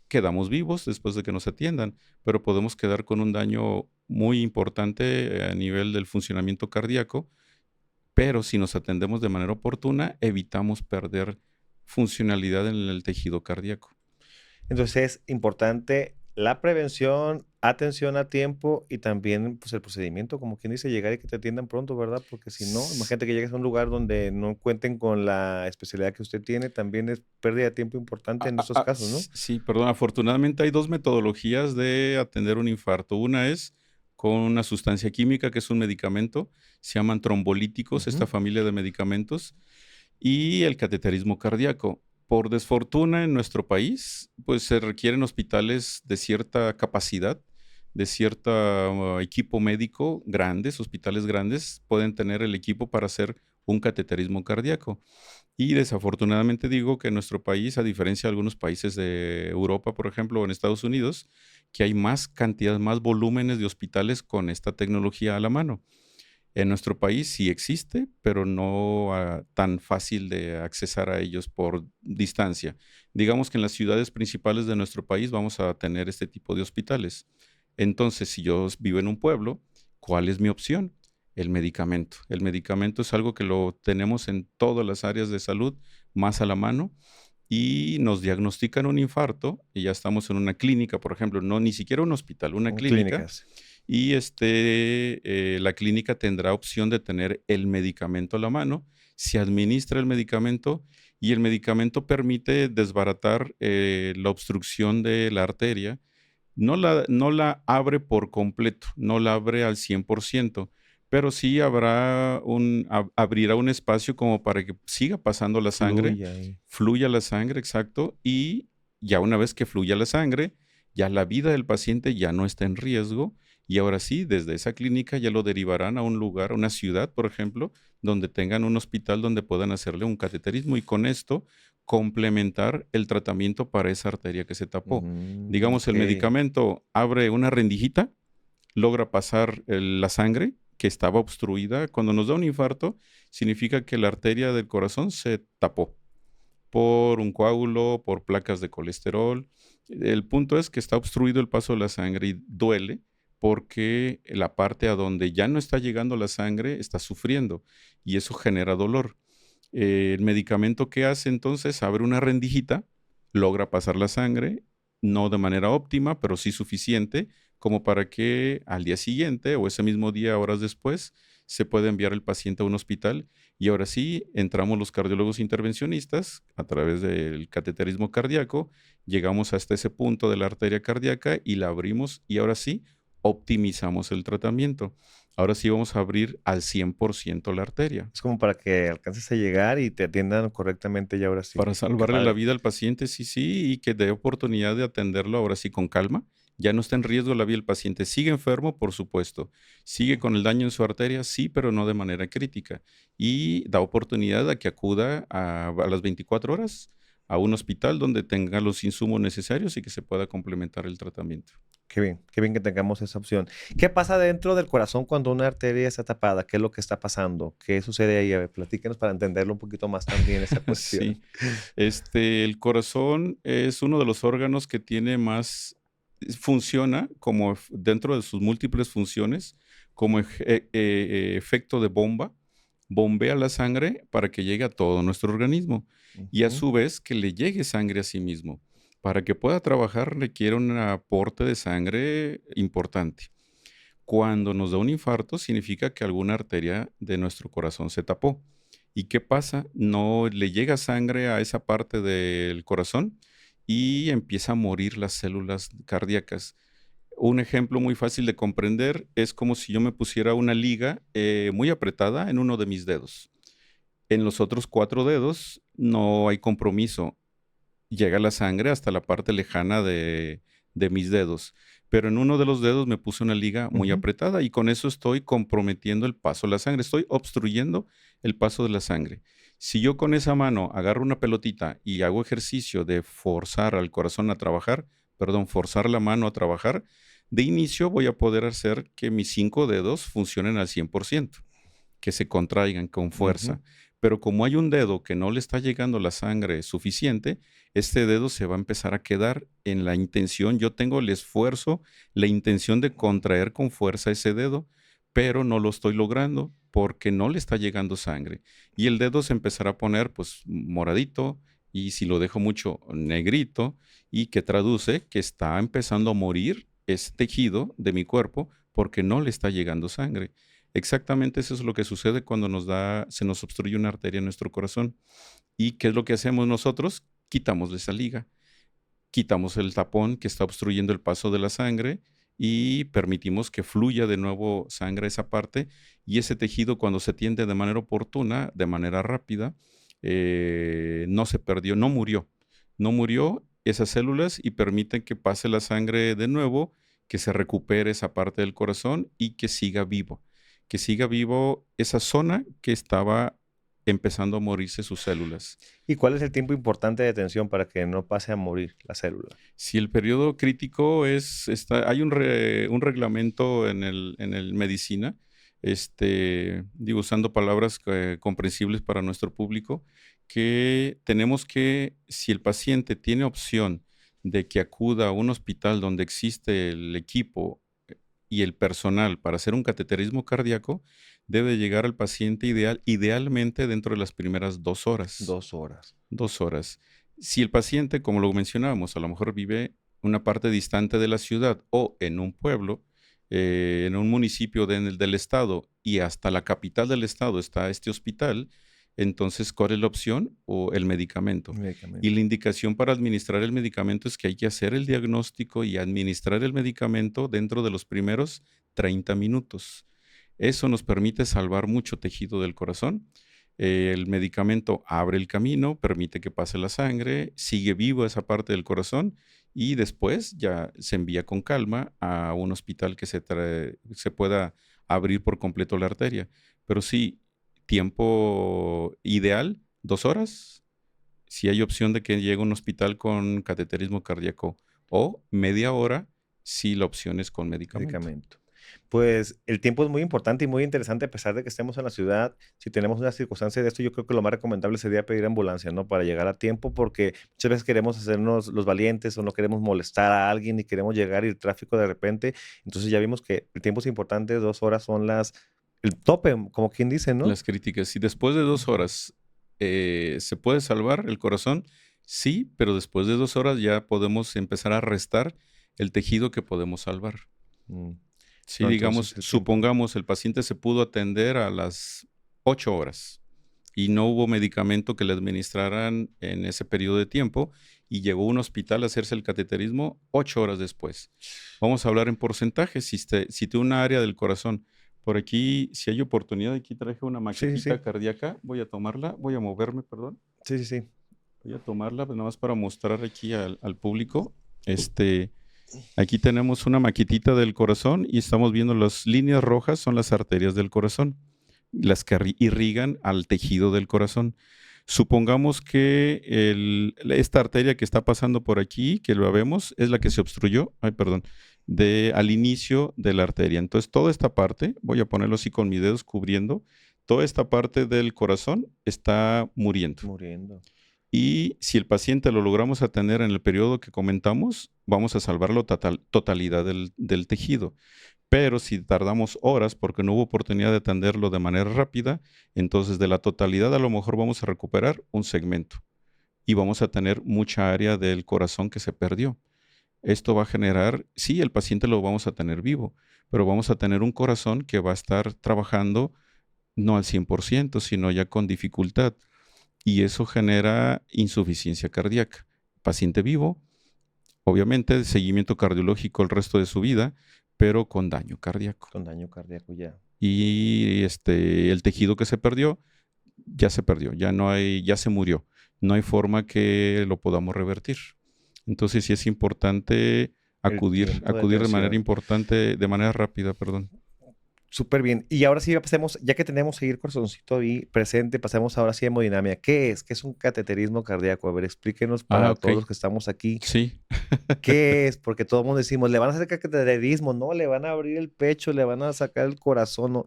quedamos vivos después de que nos atiendan, pero podemos quedar con un daño muy importante a nivel del funcionamiento cardíaco, pero si nos atendemos de manera oportuna, evitamos perder funcionalidad en el tejido cardíaco. Entonces, es importante la prevención, atención a tiempo y también, pues, el procedimiento, como quien dice, llegar y que te atiendan pronto, ¿verdad? Porque si no, S- imagínate que llegues a un lugar donde no cuenten con la especialidad que usted tiene, también es pérdida de tiempo importante en estos casos, ¿no? Sí, perdón, afortunadamente hay dos metodologías de atender un infarto. Una es con una sustancia química, que es un medicamento, se llaman trombolíticos, esta Ujú. familia de medicamentos, y el cateterismo cardíaco. Por desfortuna en nuestro país, pues se requieren hospitales de cierta capacidad, de cierto equipo médico, grandes, hospitales grandes, pueden tener el equipo para hacer un cateterismo cardíaco. Y desafortunadamente digo que en nuestro país, a diferencia de algunos países de Europa, por ejemplo, o en Estados Unidos, que hay más cantidad, más volúmenes de hospitales con esta tecnología a la mano. En nuestro país sí existe, pero no tan fácil de accesar a ellos por distancia. Digamos que en las ciudades principales de nuestro país vamos a tener este tipo de hospitales. Entonces, si yo vivo en un pueblo, ¿cuál es mi opción? El medicamento. El medicamento es algo que lo tenemos en todas las áreas de salud, más a la mano, y nos diagnostican un infarto y ya estamos en una clínica, por ejemplo, no ni siquiera un hospital, una En clínica, clínicas. y la clínica tendrá opción de tener el medicamento a la mano, se administra el medicamento y el medicamento permite desbaratar la obstrucción de la arteria. No la abre por completo, no la abre al 100%, pero sí abrirá un espacio como para que siga pasando la sangre, Fluye ahí. fluya la sangre, exacto, y ya una vez que fluya la sangre, ya la vida del paciente ya no está en riesgo y ahora sí, desde esa clínica ya lo derivarán a un lugar, a una ciudad, por ejemplo, donde tengan un hospital donde puedan hacerle un cateterismo y con esto complementar el tratamiento para esa arteria que se tapó. Digamos, el Okey. medicamento abre una rendijita, logra pasar la sangre que estaba obstruida. Cuando nos da un infarto, significa que la arteria del corazón se tapó por un coágulo, por placas de colesterol. El punto es que está obstruido el paso de la sangre y duele porque la parte a donde ya no está llegando la sangre está sufriendo y eso genera dolor. El medicamento que hace entonces abre una rendijita, logra pasar la sangre, no de manera óptima, pero sí suficiente como para que al día siguiente o ese mismo día, horas después, se puede enviar el paciente a un hospital y ahora sí entramos los cardiólogos intervencionistas a través del cateterismo cardíaco, llegamos hasta ese punto de la arteria cardíaca y la abrimos y ahora sí optimizamos el tratamiento. Ahora sí vamos a abrir al 100% la arteria. Es como para que alcances a llegar y te atiendan correctamente y ahora sí. Para Qué salvarle la padre. vida al paciente, sí, sí, y que dé oportunidad de atenderlo ahora sí con calma. Ya no está en riesgo la vida del paciente. Sigue enfermo, por supuesto. Sigue con el daño en su arteria, sí, pero no de manera crítica. Y da oportunidad a que acuda a las 24 horas a un hospital donde tenga los insumos necesarios y que se pueda complementar el tratamiento. Qué bien que tengamos esa opción. ¿Qué pasa dentro del corazón cuando una arteria está tapada? ¿Qué es lo que está pasando? ¿Qué sucede ahí? A ver, platíquenos para entenderlo un poquito más también esa cuestión. Sí, el corazón es uno de los órganos que tiene más, funciona como dentro de sus múltiples funciones, como efecto de bomba, bombea la sangre para que llegue a todo nuestro organismo y a Ujú, su vez que le llegue sangre a sí mismo. Para que pueda trabajar requiere un aporte de sangre importante. Cuando nos da un infarto, significa que alguna arteria de nuestro corazón se tapó. ¿Y qué pasa? No le llega sangre a esa parte del corazón y empieza a morir las células cardíacas. Un ejemplo muy fácil de comprender es como si yo me pusiera una liga muy apretada en uno de mis dedos. En los otros 4 dedos no hay compromiso, llega la sangre hasta la parte lejana de mis dedos. Pero en uno de los dedos me puse una liga muy ujú. apretada y con eso estoy comprometiendo el paso de la sangre, estoy obstruyendo el paso de la sangre. Si yo con esa mano agarro una pelotita y hago ejercicio de forzar al corazón a trabajar, perdón, forzar la mano a trabajar, de inicio voy a poder hacer que mis 5 dedos funcionen al 100%, que se contraigan con Ujú, fuerza. Pero como hay un dedo que no le está llegando la sangre suficiente, este dedo se va a empezar a quedar en la intención. Yo tengo el esfuerzo, la intención de contraer con fuerza ese dedo, pero no lo estoy logrando porque no le está llegando sangre. Y el dedo se empezará a poner pues moradito y si lo dejo mucho negrito y que traduce que está empezando a morir ese tejido de mi cuerpo porque no le está llegando sangre. Exactamente eso es lo que sucede cuando se nos obstruye una arteria en nuestro corazón. ¿Y qué es lo que hacemos nosotros? Quitamos esa liga, quitamos el tapón que está obstruyendo el paso de la sangre y permitimos que fluya de nuevo sangre a esa parte y ese tejido cuando se tiende de manera oportuna, de manera rápida, no se perdió, no murió esas células y permiten que pase la sangre de nuevo, que se recupere esa parte del corazón y que siga vivo esa zona que estaba empezando a morirse sus células. ¿Y cuál es el tiempo importante de detención para que no pase a morir la célula? Si el periodo crítico hay un reglamento en el medicina, digo, usando palabras comprensibles para nuestro público, que tenemos que, si el paciente tiene opción de que acuda a un hospital donde existe el equipo y el personal para hacer un cateterismo cardíaco, debe llegar al paciente idealmente dentro de las primeras 2 horas. 2 horas. 2 horas. Si el paciente, como lo mencionábamos, a lo mejor vive una parte distante de la ciudad o en un pueblo, en un municipio del estado y hasta la capital del estado está este hospital, entonces, ¿cuál es la opción? O el medicamento. Y Medicamento. la indicación para administrar el medicamento es que hay que hacer el diagnóstico y administrar el medicamento dentro de los primeros 30 minutos. Eso nos permite salvar mucho tejido del corazón. El medicamento abre el camino, permite que pase la sangre, sigue vivo esa parte del corazón y después ya se envía con calma a un hospital que se pueda abrir por completo la arteria. Pero sí, tiempo ideal, 2 horas. Si hay opción de que llegue a un hospital con cateterismo cardíaco o media hora, si la opción es con medicamento. Medicamento. Pues el tiempo es muy importante y muy interesante a pesar de que estemos en la ciudad. Si tenemos una circunstancia de esto, yo creo que lo más recomendable sería pedir ambulancia, ¿no? Para llegar a tiempo, porque muchas veces queremos hacernos los valientes o no queremos molestar a alguien y queremos llegar y el tráfico de repente. Entonces ya vimos que el tiempo es importante, 2 horas son el tope, como quien dice, ¿no? Las críticas. Si después de 2 horas se puede salvar el corazón, sí, pero después de 2 horas ya podemos empezar a restar el tejido que podemos salvar. Mm. Sí, Pero entonces digamos, el tiempo. supongamos el paciente se pudo atender a las 8 horas y no hubo medicamento que le administraran en ese periodo de tiempo y llegó a un hospital a hacerse el cateterismo 8 horas después. Vamos a hablar en porcentajes. Si tiene una área del corazón, por aquí, si hay oportunidad, aquí traje una Sí, sí, maquetita sí. cardíaca. Voy a tomarla, voy a moverme, perdón. Sí, sí, sí. Voy a tomarla, pues, nada más para mostrar aquí al público. Este, Aquí tenemos una maquetita del corazón y estamos viendo las líneas rojas son las arterias del corazón, las que irrigan al tejido del corazón. Supongamos que esta arteria que está pasando por aquí, que lo vemos, es la que se obstruyó, ay, perdón, al inicio de la arteria. Entonces, toda esta parte, voy a ponerlo así con mis dedos cubriendo, toda esta parte del corazón está muriendo. Muriendo. Y si el paciente lo logramos atender en el periodo que comentamos, vamos a salvar la totalidad del tejido. Pero si tardamos horas porque no hubo oportunidad de atenderlo de manera rápida, entonces de la totalidad a lo mejor vamos a recuperar un segmento y vamos a tener mucha área del corazón que se perdió. Esto va a generar, sí, el paciente lo vamos a tener vivo, pero vamos a tener un corazón que va a estar trabajando no al 100%, sino ya con dificultad y eso genera insuficiencia cardíaca. Paciente vivo, obviamente seguimiento cardiológico el resto de su vida, pero con daño cardíaco. Con daño cardíaco ya. Y el tejido que se perdió, ya se perdió, ya no hay, ya se murió. No hay forma que lo podamos revertir. Entonces sí es importante El acudir, tiempo de acudir de manera atención. importante, de manera rápida, perdón. Súper bien. Y ahora sí, ya pasemos, ya que tenemos ahí el corazoncito ahí presente, pasemos ahora sí a hemodinamia. ¿Qué es? ¿Qué es un cateterismo cardíaco? A ver, explíquenos Ah, para ok. todos los que estamos aquí. Sí. ¿Qué es? Porque todo el mundo decimos, le van a hacer cateterismo, no, le van a abrir el pecho, le van a sacar el corazón, no.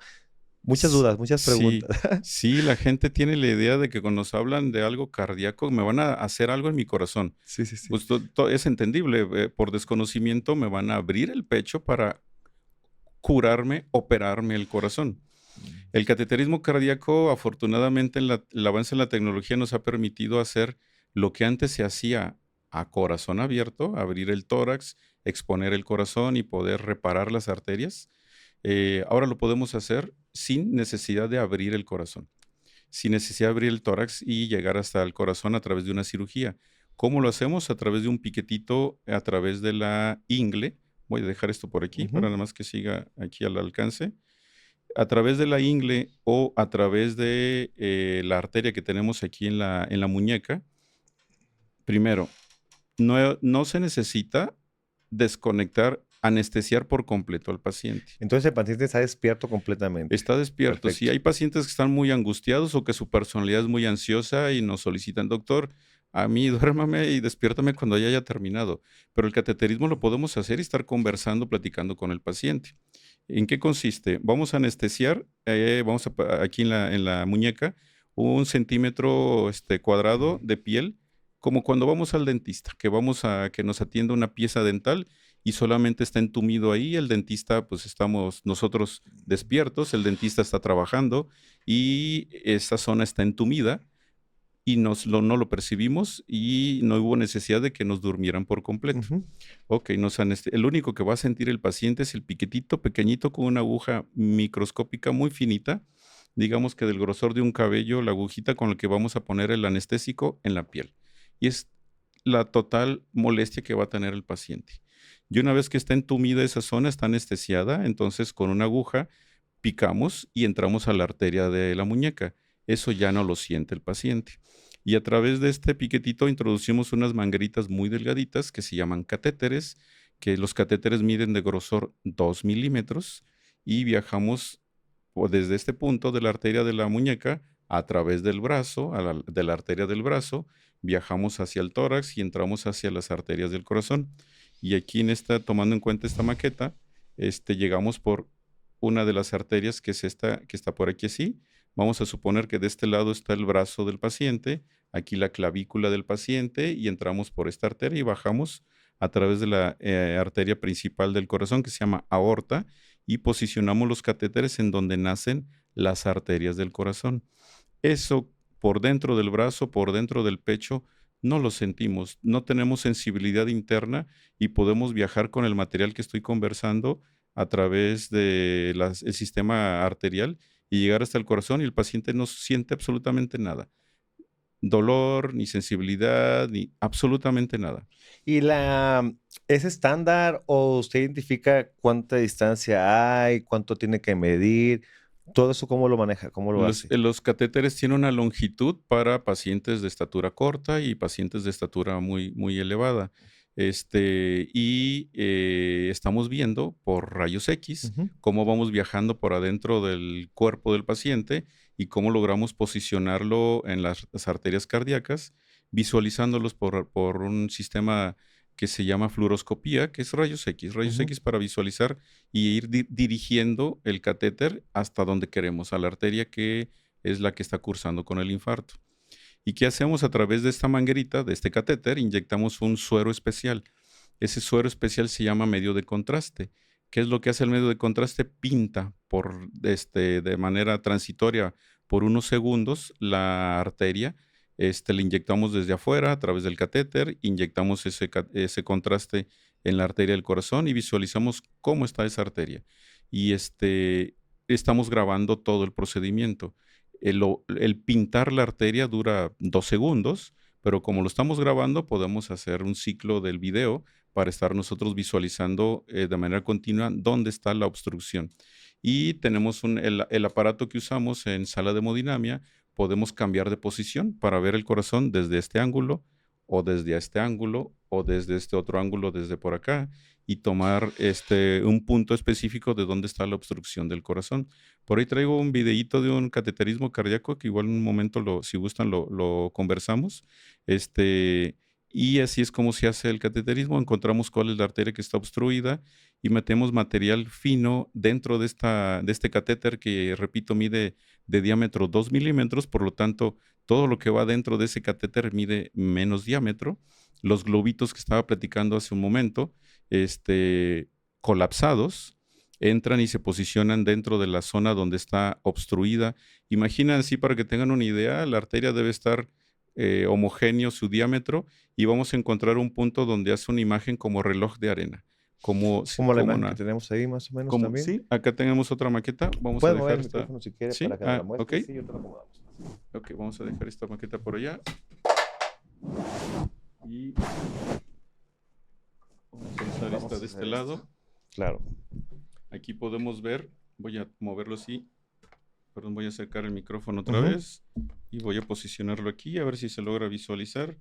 Muchas S- dudas, muchas Sí, preguntas. sí, la gente tiene la idea de que cuando nos hablan de algo cardíaco me van a hacer algo en mi corazón. Sí, sí, sí. Pues es entendible, por desconocimiento me van a abrir el pecho para curarme, operarme el corazón. Mm. El cateterismo cardíaco, afortunadamente, el avance en la tecnología nos ha permitido hacer lo que antes se hacía a corazón abierto, abrir el tórax, exponer el corazón y poder reparar las arterias. Ahora lo podemos hacer sin necesidad de abrir el corazón, sin necesidad de abrir el tórax y llegar hasta el corazón a través de una cirugía. ¿Cómo lo hacemos? A través de un piquetito, a través de la ingle. Voy a dejar esto por aquí para Ujú. nada más que siga aquí al alcance. A través de la ingle o a través de la arteria que tenemos aquí en la muñeca. Primero, no se necesita desconectar, anestesiar por completo al paciente. Entonces el paciente está despierto completamente. Está despierto. Si Perfecto. hay pacientes que están muy angustiados o que su personalidad es muy ansiosa y nos solicitan, doctor, a mí duérmame y despiértame cuando ya haya terminado. Pero el cateterismo lo podemos hacer y estar conversando, platicando con el paciente. ¿En qué consiste? Vamos a anestesiar, aquí en la muñeca, 1 centímetro cuadrado de piel, como cuando vamos al dentista, que vamos a que nos atienda una pieza dental y solamente está entumido ahí, el dentista, pues estamos nosotros despiertos, el dentista está trabajando y esa zona está entumida y no lo percibimos y no hubo necesidad de que nos durmieran por completo. Ujú. Ok, el único que va a sentir el paciente es el piquetito pequeñito con una aguja microscópica muy finita, digamos que del grosor de un cabello, la agujita con la que vamos a poner el anestésico en la piel. Y es la total molestia que va a tener el paciente. Y una vez que está entumida esa zona, está anestesiada, entonces con una aguja picamos y entramos a la arteria de la muñeca. Eso ya no lo siente el paciente. Y a través de este piquetito introducimos unas mangueritas muy delgaditas que se llaman catéteres, que los catéteres miden de grosor 2 milímetros y viajamos desde este punto de la arteria de la muñeca a través del brazo, de la arteria del brazo, viajamos hacia el tórax y entramos hacia las arterias del corazón. Y aquí tomando en cuenta esta maqueta, llegamos por una de las arterias que es esta, que está por aquí así. Vamos a suponer que de este lado está el brazo del paciente, aquí la clavícula del paciente y entramos por esta arteria y bajamos a través de la arteria principal del corazón que se llama aorta y posicionamos los catéteres en donde nacen las arterias del corazón. Eso por dentro del brazo, por dentro del pecho, no lo sentimos, no tenemos sensibilidad interna y podemos viajar con el material que estoy conversando a través de el sistema arterial y llegar hasta el corazón y el paciente no siente absolutamente nada. Dolor, ni sensibilidad, ni absolutamente nada. ¿Y es estándar o usted identifica cuánta distancia hay, cuánto tiene que medir? Todo eso, ¿cómo lo maneja? ¿Cómo lo hace? Los catéteres tienen una longitud para pacientes de estatura corta y pacientes de estatura muy, muy elevada. Estamos viendo por rayos X Ujú. cómo vamos viajando por adentro del cuerpo del paciente y cómo logramos posicionarlo en las arterias cardíacas, visualizándolos por un sistema que se llama fluoroscopía, que es rayos Ujú. X para visualizar y ir dirigiendo el catéter hasta donde queremos, a la arteria que es la que está cursando con el infarto. ¿Y qué hacemos a través de esta manguerita, de este catéter? Inyectamos un suero especial. Ese suero especial se llama medio de contraste. ¿Qué es lo que hace el medio de contraste? Pinta de manera transitoria por unos segundos la arteria. Le inyectamos desde afuera a través del catéter, inyectamos ese contraste en la arteria del corazón y visualizamos cómo está esa arteria. Y estamos grabando todo el procedimiento. El pintar la arteria dura 2 segundos, pero como lo estamos grabando, podemos hacer un ciclo del video para estar nosotros visualizando de manera continua dónde está la obstrucción. Y tenemos el aparato que usamos en sala de hemodinamia, podemos cambiar de posición para ver el corazón desde este ángulo o desde este ángulo o desde este otro ángulo, desde por acá, y tomar un punto específico de dónde está la obstrucción del corazón. Por ahí traigo un videíto de un cateterismo cardíaco que igual en un momento, si gustan, lo conversamos. Este, y así es como se hace el cateterismo. Encontramos cuál es la arteria que está obstruida y metemos material fino dentro de este catéter que, repito, mide de diámetro 2 milímetros. Por lo tanto, todo lo que va dentro de ese catéter mide menos diámetro. Los globitos que estaba platicando hace un momento, colapsados, entran y se posicionan dentro de la zona donde está obstruida. Imaginen así para que tengan una idea, la arteria debe estar homogéneo su diámetro y vamos a encontrar un punto donde hace una imagen como reloj de arena. Como, Como la como imagen que una, tenemos ahí, más o menos también. sí, acá tenemos otra maqueta. Vamos a Puedes mover dejar el esta. micrófono si quiere Sí, para que la ok. muestres y yo te lo acomodamos. Ok, vamos a dejar esta maqueta por allá. Y vamos a usar Vamos esta a de este hacer esto. lado. Claro. Aquí podemos ver, voy a moverlo así. Perdón, voy a acercar el micrófono otra Ujú. vez y voy a posicionarlo aquí a ver si se logra visualizar.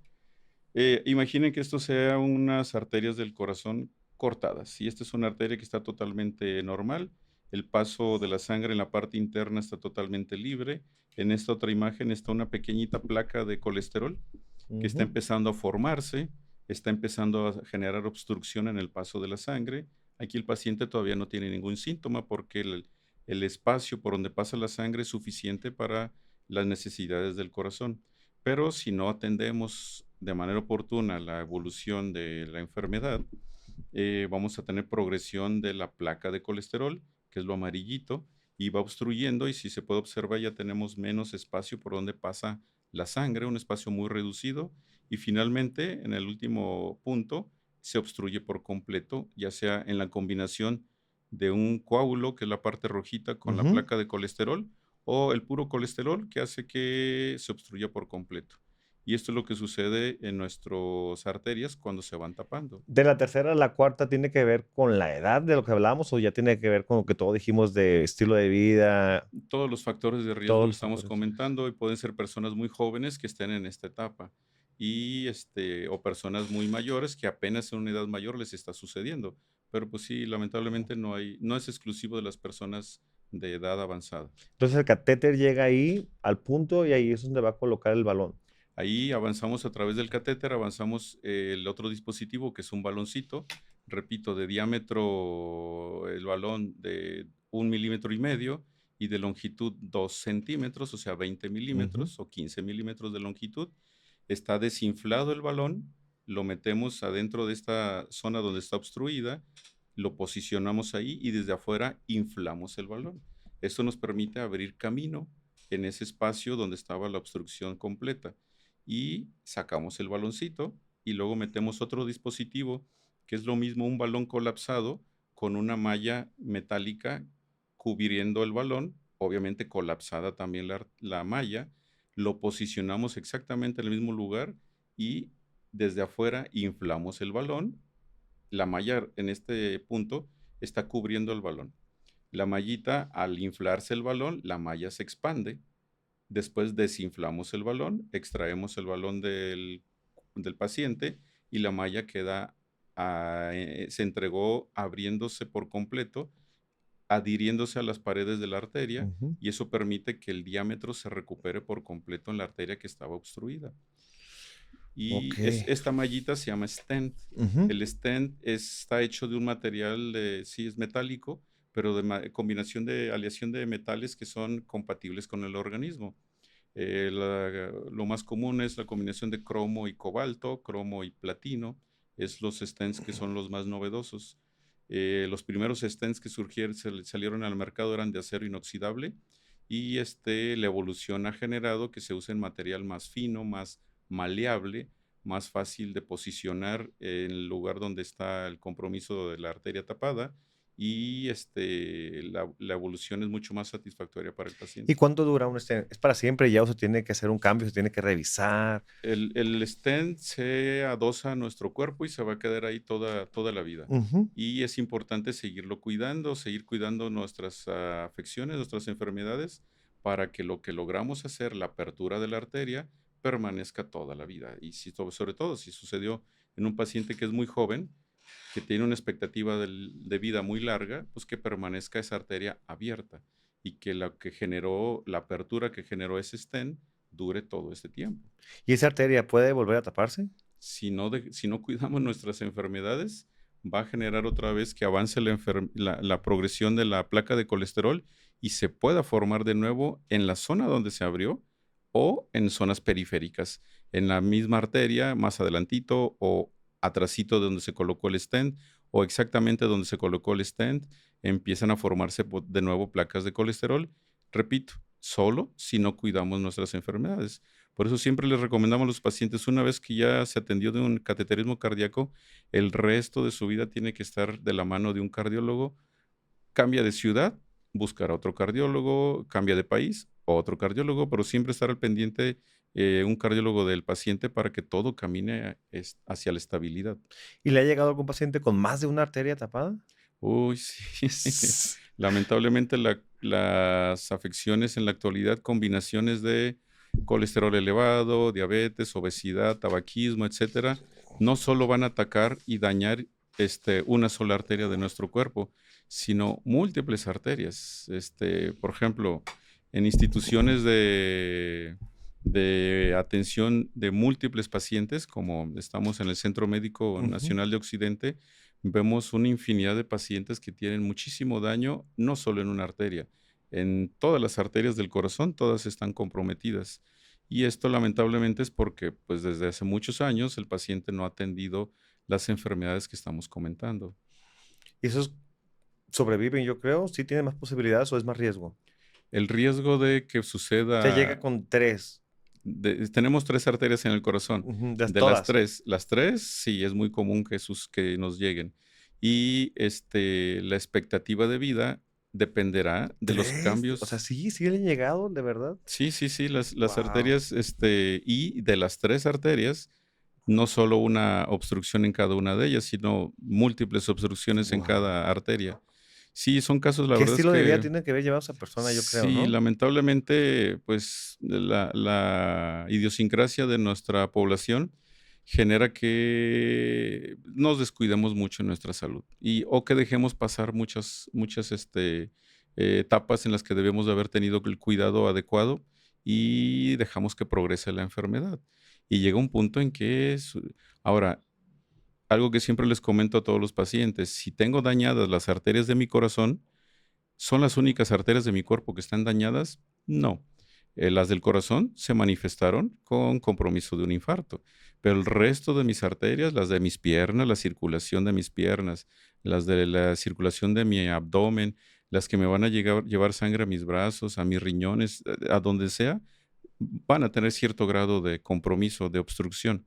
Imaginen que esto sea unas arterias del corazón cortadas. Y esta es una arteria que está totalmente normal. El paso de la sangre en la parte interna está totalmente libre. En esta otra imagen está una pequeñita placa de colesterol que está Ujú. empezando a formarse, está empezando a generar obstrucción en el paso de la sangre. Aquí el paciente todavía no tiene ningún síntoma porque el espacio por donde pasa la sangre es suficiente para las necesidades del corazón. Pero si no atendemos de manera oportuna la evolución de la enfermedad, vamos a tener progresión de la placa de colesterol, que es lo amarillito, y va obstruyendo y si se puede observar ya tenemos menos espacio por donde pasa la sangre, un espacio muy reducido, y finalmente en el último punto se obstruye por completo, ya sea en la combinación de un coágulo, que es la parte rojita, con la Ujú. placa de colesterol, o el puro colesterol que hace que se obstruya por completo. Y esto es lo que sucede en nuestras arterias cuando se van tapando. ¿De la tercera a la cuarta tiene que ver con la edad de lo que hablamos o ya tiene que ver con lo que todos dijimos de estilo de vida, Todos los factores de riesgo todos que los estamos factores? comentando y pueden ser personas muy jóvenes que estén en esta etapa y o personas muy mayores que apenas en una edad mayor les está sucediendo. Pero pues sí, lamentablemente no es exclusivo de las personas de edad avanzada. Entonces el catéter llega ahí al punto y ahí es donde va a colocar el balón. Ahí avanzamos a través del catéter, avanzamos el otro dispositivo que es un baloncito, repito, de diámetro el balón de 1,5 milímetros y de longitud 2 centímetros, o sea, 20 Ujú. milímetros o 15 milímetros de longitud. Está desinflado el balón, lo metemos adentro de esta zona donde está obstruida, lo posicionamos ahí y desde afuera inflamos el balón. Esto nos permite abrir camino en ese espacio donde estaba la obstrucción completa y sacamos el baloncito y luego metemos otro dispositivo que es lo mismo un balón colapsado, con una malla metálica cubriendo el balón, obviamente colapsada también la malla, lo posicionamos exactamente en el mismo lugar y desde afuera inflamos el balón. La malla en este punto está cubriendo el balón. La mallita, al inflarse el balón, la malla se expande. Después desinflamos el balón, extraemos el balón del paciente y la malla queda, se entregó abriéndose por completo, adhiriéndose a las paredes de la arteria, Ujú. y eso permite que el diámetro se recupere por completo en la arteria que estaba obstruida. Ok. Y esta mallita se llama stent. Ujú. El stent está hecho de un material, sí es metálico, pero de combinación de aleación de metales que son compatibles con el organismo. Lo más común es la combinación de cromo y cobalto, cromo y platino, es los stents que son los más novedosos. Los primeros stents que surgieron, salieron al mercado eran de acero inoxidable, y la evolución ha generado que se use en material más fino, más maleable, más fácil de posicionar en el lugar donde está el compromiso de la arteria tapada, y la evolución es mucho más satisfactoria para el ¿Y paciente. cuánto dura un stent? ¿Es para siempre ya o se tiene que hacer un cambio, se tiene que revisar? El stent se adosa a nuestro cuerpo y se va a quedar ahí toda la vida. Ujú. Y es importante seguirlo cuidando, seguir cuidando nuestras afecciones, nuestras enfermedades, para que lo que logramos hacer, la apertura de la arteria, permanezca toda la vida. Y si, sobre todo si sucedió en un paciente que es muy joven, que tiene una expectativa de vida muy larga, pues que permanezca esa arteria abierta y que lo que generó, la apertura que generó ese stent dure todo este tiempo. ¿Y esa arteria puede volver a taparse? Si no cuidamos nuestras enfermedades, va a generar otra vez que avance la progresión de la placa de colesterol y se pueda formar de nuevo en la zona donde se abrió o en zonas periféricas, en la misma arteria, más adelantito o atrasito de donde se colocó el stent, o exactamente donde se colocó el stent, empiezan a formarse de nuevo placas de colesterol. Repito, solo si no cuidamos nuestras enfermedades. Por eso siempre les recomendamos a los pacientes, una vez que ya se atendió de un cateterismo cardíaco, el resto de su vida tiene que estar de la mano de un cardiólogo. Cambia de ciudad, buscar a otro cardiólogo, cambia de país, otro cardiólogo, pero siempre estar al pendiente, un cardiólogo del paciente, para que todo camine hacia la estabilidad. ¿Y le ha llegado algún paciente con más de una arteria tapada? Uy, sí. Lamentablemente las afecciones en la actualidad, combinaciones de colesterol elevado, diabetes, obesidad, tabaquismo, etcétera, no solo van a atacar y dañar una sola arteria de nuestro cuerpo, sino múltiples arterias. Por ejemplo, en instituciones de atención de múltiples pacientes, como estamos en el Centro Médico Ujú. Nacional de Occidente, vemos una infinidad de pacientes que tienen muchísimo daño, no solo en una arteria, en todas las arterias del corazón, todas están comprometidas. Y esto lamentablemente es porque, pues, desde hace muchos años el paciente no ha atendido las enfermedades que estamos comentando. ¿Y esos sobreviven, yo creo? ¿Sí tienen más posibilidades o es más riesgo? El riesgo de que Se llega suceda, con 3. tenemos 3 arterias en el corazón. Ujú, de De todas. las tres, sí, es muy común que nos lleguen. Y la expectativa de vida dependerá de los 3. O sea, cambios. sí le han llegado, ¿de verdad? Sí, sí, sí, las Guau. arterias, y de las 3 arterias, no solo una obstrucción en cada una de ellas, sino múltiples obstrucciones en Guau. cada arteria. Sí, son casos, la ¿Qué verdad es estilo de vida que tiene que haber llevado esa persona, yo creo, sí, no? lamentablemente, pues la idiosincrasia de nuestra población genera que nos descuidemos mucho en nuestra salud, o que dejemos pasar muchas etapas en las que debemos de haber tenido el cuidado adecuado, y dejamos que progrese la enfermedad. Y llega un punto en que ahora, algo que siempre les comento a todos los pacientes: si tengo dañadas las arterias de mi corazón, ¿son las únicas arterias de mi cuerpo que están dañadas? No. Las del corazón se manifestaron con compromiso de un infarto, pero el resto de mis arterias, las de mis piernas, la circulación de mis piernas, las de la circulación de mi abdomen, las que me van a llevar sangre a mis brazos, a mis riñones, a donde sea, van a tener cierto grado de compromiso, de obstrucción,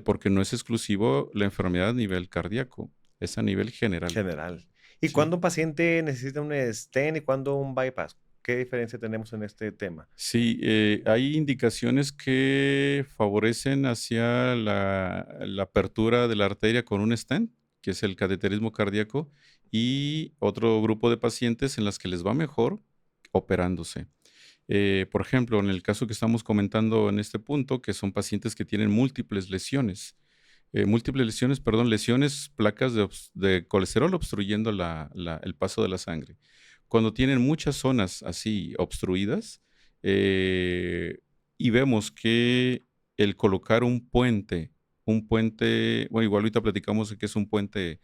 porque no es exclusivo la enfermedad a nivel cardíaco, es a nivel general. General. ¿Y Sí. cuándo un paciente necesita un stent y cuándo un bypass? ¿Qué diferencia tenemos en este tema? Sí, hay indicaciones que favorecen hacia la apertura de la arteria con un stent, que es el cateterismo cardíaco, y otro grupo de pacientes en las que les va mejor operándose. Por ejemplo, en el caso que estamos comentando en este punto, que son pacientes que tienen múltiples lesiones, perdón, lesiones, placas de colesterol obstruyendo el paso de la sangre. Cuando tienen muchas zonas así obstruidas, eh, y vemos que el colocar bueno, igual ahorita platicamos de que es un puente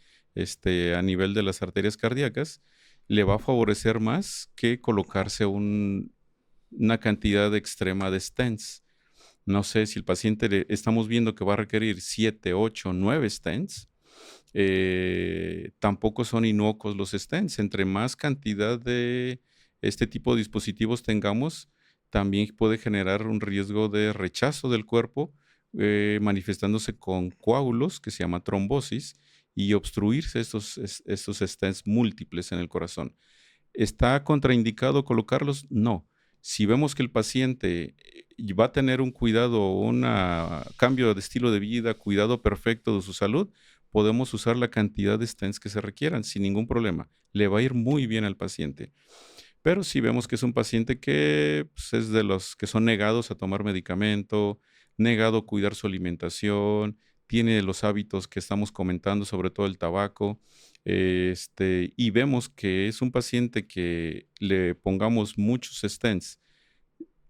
a nivel de las arterias cardíacas, le va a favorecer más que colocarse una cantidad extrema de stents. No sé si el paciente estamos viendo que va a requerir 7, 8, 9 stents. Tampoco son inocuos los stents. Entre más cantidad de este tipo de dispositivos tengamos, también puede generar un riesgo de rechazo del cuerpo, manifestándose con coágulos, que se llama trombosis, y obstruirse estos stents múltiples en el corazón. ¿Está contraindicado colocarlos? No. Si vemos que el paciente va a tener un cuidado, un cambio de estilo de vida, cuidado perfecto de su salud, podemos usar la cantidad de stents que se requieran sin ningún problema. Le va a ir muy bien al paciente. Pero si vemos que es un paciente que pues, es de los que son negados a tomar medicamento, negado a cuidar su alimentación, tiene los hábitos que estamos comentando, sobre todo el tabaco, y vemos que es un paciente que le pongamos muchos stents,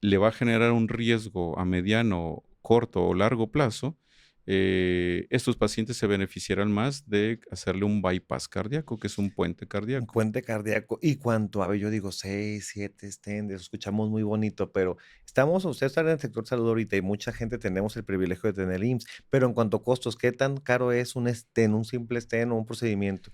le va a generar un riesgo a mediano, corto o largo plazo, estos pacientes se beneficiarán más de hacerle un bypass cardíaco, que es un puente Un cardíaco. puente cardíaco. ¿Y cuánto? A ver, yo digo 6, 7 stents, eso escuchamos muy bonito, pero usted está en el sector salud ahorita y mucha gente tenemos el privilegio de tener IMSS, pero en cuanto a costos, ¿qué tan caro es un stent, un simple stent o un procedimiento?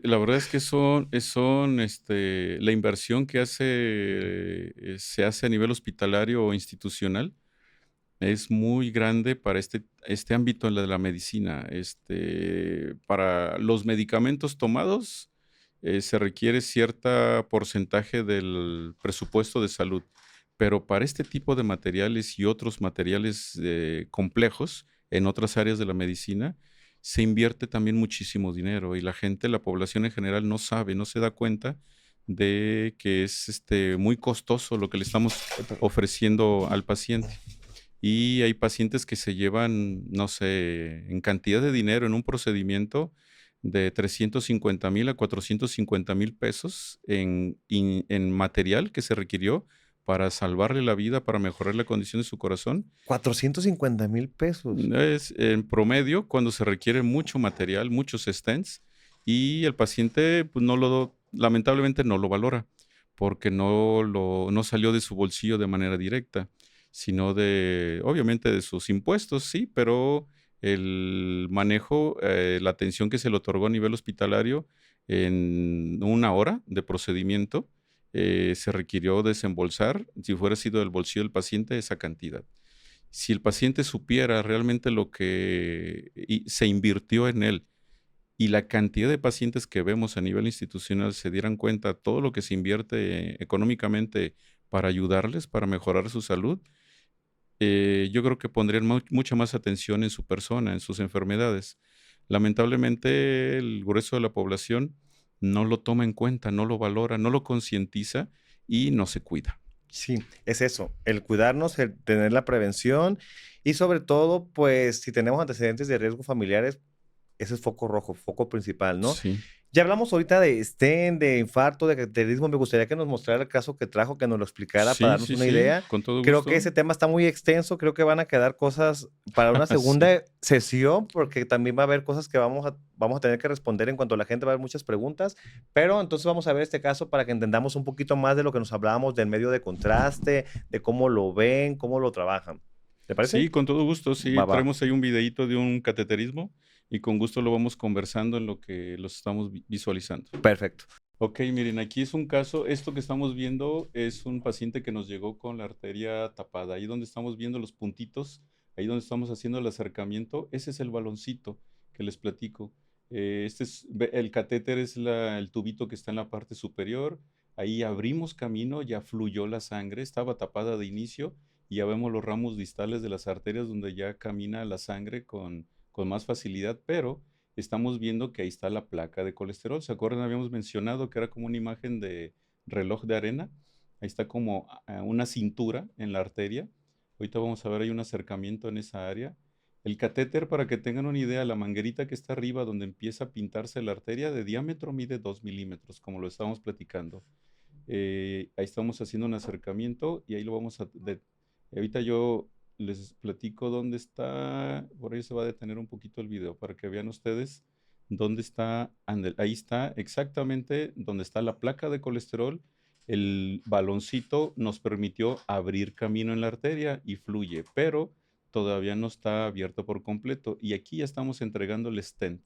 La verdad es que la inversión que se hace a nivel hospitalario o institucional es muy grande para este ámbito en la medicina. Para los medicamentos tomados, se requiere cierta porcentaje del presupuesto de salud, pero para este tipo de materiales y otros materiales, complejos en otras áreas de la medicina, se invierte también muchísimo dinero, y la población en general no sabe, no se da cuenta de que es, muy costoso lo que le estamos ofreciendo al paciente. Y hay pacientes que se llevan, no sé, en cantidad de dinero en un procedimiento de 350,000 a 450,000 pesos en material que se requirió para salvarle la vida, para mejorar la condición de su corazón. 450,000 pesos. Es en promedio cuando se requiere mucho material, muchos stents, y el paciente, pues, lamentablemente no lo valora, porque no salió de su bolsillo de manera directa, sino obviamente de sus impuestos, sí, pero el manejo, la atención que se le otorgó a nivel hospitalario en 1 hora de procedimiento, se requirió desembolsar, si fuera sido del bolsillo del paciente, esa cantidad. Si el paciente supiera realmente lo que se invirtió en él, y la cantidad de pacientes que vemos a nivel institucional se dieran cuenta todo lo que se invierte económicamente para ayudarles, para mejorar su salud, yo creo que pondrían mucha más atención en su persona, en sus enfermedades. Lamentablemente, el grueso de la población no lo toma en cuenta, no lo valora, no lo concientiza y no se cuida. Sí, es eso, el cuidarnos, el tener la prevención y sobre todo, pues, si tenemos antecedentes de riesgo familiares, ese es foco rojo, foco principal, ¿no? Sí, Ya hablamos ahorita de stent, de infarto, de cateterismo. Me gustaría que nos mostrara el caso que trajo, que nos lo explicara para sí, darnos sí, una sí, idea. con todo Creo que gusto. ese tema está muy extenso, creo que van a quedar cosas para una Sí. segunda sesión, porque también va a haber cosas que vamos a tener que responder en cuanto a la gente va a haber muchas preguntas, pero entonces vamos a ver este caso para que entendamos un poquito más de lo que nos hablábamos del medio de contraste, de cómo lo ven, cómo lo trabajan. ¿Te parece? Sí, con todo gusto. Sí, Va, va. traemos ahí un videíto de un cateterismo y con gusto lo vamos conversando en lo que los estamos visualizando. Perfecto. Ok, miren, aquí es un caso, esto que estamos viendo es un paciente que nos llegó con la arteria tapada. Ahí donde estamos viendo los puntitos, ahí donde estamos haciendo el acercamiento, ese es el baloncito que les platico. El catéter es el tubito que está en la parte superior. Ahí abrimos camino, ya fluyó la sangre, estaba tapada de inicio y ya vemos los ramos distales de las arterias donde ya camina la sangre con más facilidad, pero estamos viendo que ahí está la placa de colesterol. ¿Se acuerdan? Habíamos mencionado que era como una imagen de reloj de arena. Ahí está como una cintura en la arteria. Ahorita vamos a ver, hay un acercamiento en esa área. El catéter, para que tengan una idea, la manguerita que está arriba donde empieza a pintarse la arteria de diámetro mide 2 milímetros, como lo estábamos platicando. Ahí estamos haciendo un acercamiento y ahí lo vamos ahorita yo les platico dónde está, por ahí se va a detener un poquito el video para que vean ustedes dónde está, ahí está exactamente donde está la placa de colesterol. El baloncito nos permitió abrir camino en la arteria y fluye, pero todavía no está abierto por completo. Y aquí ya estamos entregando el stent.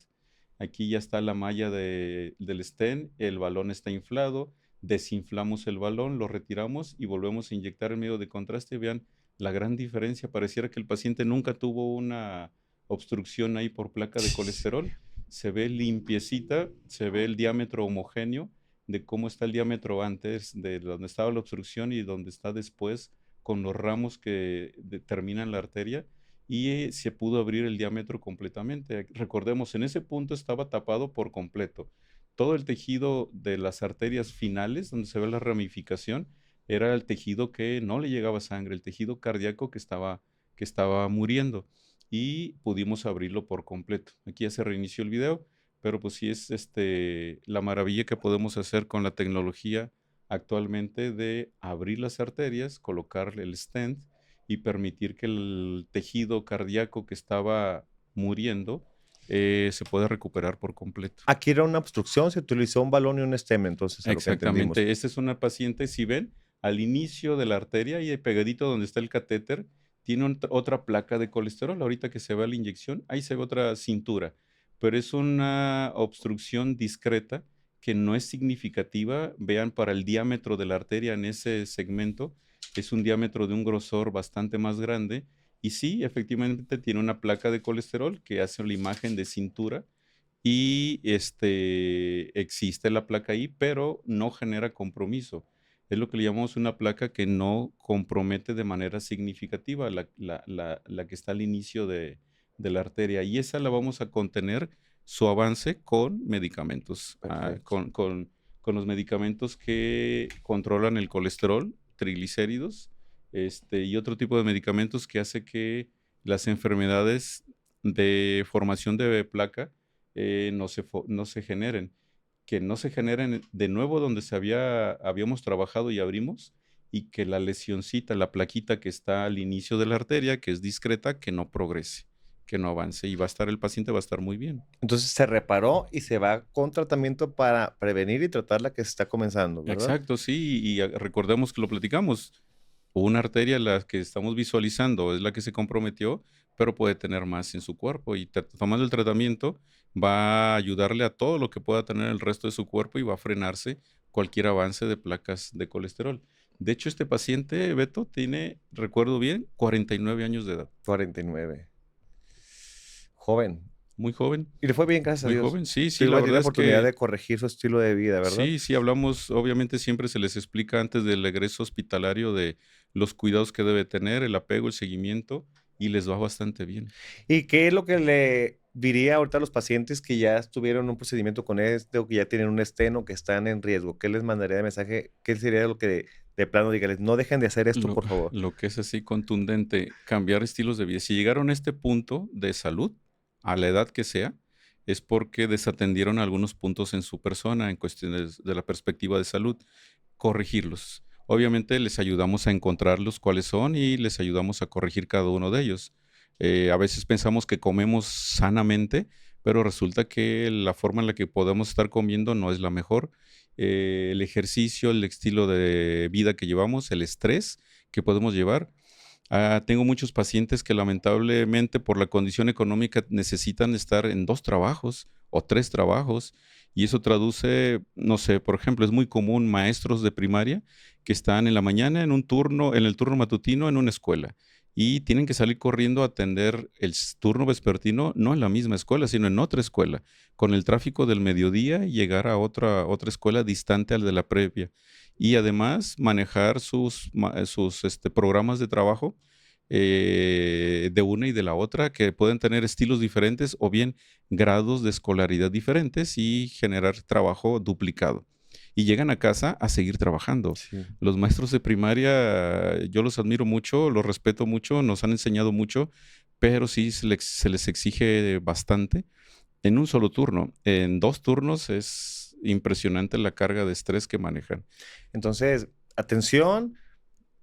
Aquí ya está la malla del stent, el balón está inflado, desinflamos el balón, lo retiramos y volvemos a inyectar el medio de contraste. Vean la gran diferencia. Pareciera que el paciente nunca tuvo una obstrucción ahí por placa de colesterol. Se ve limpiecita, se ve el diámetro homogéneo de cómo está el diámetro antes de donde estaba la obstrucción y donde está después con los ramos que determinan la arteria y se pudo abrir el diámetro completamente. Recordemos, en ese punto estaba tapado por completo. Todo el tejido de las arterias finales, donde se ve la ramificación, era el tejido que no le llegaba sangre, el tejido cardíaco que estaba muriendo y pudimos abrirlo por completo. Aquí ya se reinició el video, pero pues sí es la maravilla que podemos hacer con la tecnología actualmente de abrir las arterias, colocarle el stent y permitir que el tejido cardíaco que estaba muriendo se pueda recuperar por completo. Aquí era una obstrucción, se utilizó un balón y un stem, entonces, a lo que entendimos. Exactamente. Esta es una paciente, si ven, al inicio de la arteria y pegadito donde está el catéter, tiene otra placa de colesterol. Ahorita que se ve la inyección, ahí se ve otra cintura, pero es una obstrucción discreta que no es significativa. Vean, para el diámetro de la arteria en ese segmento, es un diámetro de un grosor bastante más grande. Y sí, efectivamente tiene una placa de colesterol que hace la imagen de cintura y existe la placa ahí, pero no genera compromiso. Es lo que le llamamos una placa que no compromete de manera significativa la que está al inicio de la arteria. Y esa la vamos a contener su avance con medicamentos, Perfecto. con los medicamentos que controlan el colesterol, triglicéridos, y otro tipo de medicamentos que hace que las enfermedades de formación de placa no se generen, que no se generen de nuevo donde habíamos trabajado y abrimos, y que la lesioncita, la plaquita que está al inicio de la arteria, que es discreta, que no progrese, que no avance, y el paciente va a estar muy bien. Entonces se reparó y se va con tratamiento para prevenir y tratar la que se está comenzando, ¿verdad? Exacto, sí, y recordemos que lo platicamos. Una arteria, la que estamos visualizando, es la que se comprometió, pero puede tener más en su cuerpo y tomando el tratamiento va a ayudarle a todo lo que pueda tener el resto de su cuerpo y va a frenarse cualquier avance de placas de colesterol. De hecho, este paciente, Beto, tiene, recuerdo bien, 49 años de edad. 49. Joven. Muy joven. Y le fue bien, gracias a Muy Dios. joven, sí, sí, Tuvo la ahí la verdad es oportunidad de que corregir su estilo de vida, ¿verdad? sí, sí, hablamos, obviamente siempre se les explica antes del egreso hospitalario de los cuidados que debe tener, el apego, el seguimiento, y les va bastante bien. ¿Y qué es lo que le diría ahorita a los pacientes que ya estuvieron un procedimiento con o que ya tienen un esteno, que están en riesgo? ¿Qué les mandaría de mensaje? ¿Qué sería lo que de plano dígales? No dejen de hacer esto, por favor. Lo que es así contundente, cambiar estilos de vida. Si llegaron a este punto de salud, a la edad que sea, es porque desatendieron algunos puntos en su persona en cuestiones de la perspectiva de salud. Corregirlos. Obviamente les ayudamos a encontrarlos cuáles son y les ayudamos a corregir cada uno de ellos. A veces pensamos que comemos sanamente, pero resulta que la forma en la que podemos estar comiendo no es la mejor. El ejercicio, el estilo de vida que llevamos, el estrés que podemos llevar. Tengo muchos pacientes que lamentablemente por la condición económica necesitan estar en 2 trabajos o 3 trabajos y eso traduce, no sé, por ejemplo, es muy común maestros de primaria que están en la mañana en un turno, en el turno matutino en una escuela y tienen que salir corriendo a atender el turno vespertino, no en la misma escuela, sino en otra escuela, con el tráfico del mediodía y llegar a otra escuela distante al de la previa. Y además manejar sus programas de trabajo de una y de la otra, que pueden tener estilos diferentes o bien grados de escolaridad diferentes y generar trabajo duplicado. Y llegan a casa a seguir trabajando. Sí. Los maestros de primaria, yo los admiro mucho, los respeto mucho, nos han enseñado mucho, pero sí se les exige bastante en un solo turno. En 2 turnos es impresionante la carga de estrés que manejan. Entonces, atención,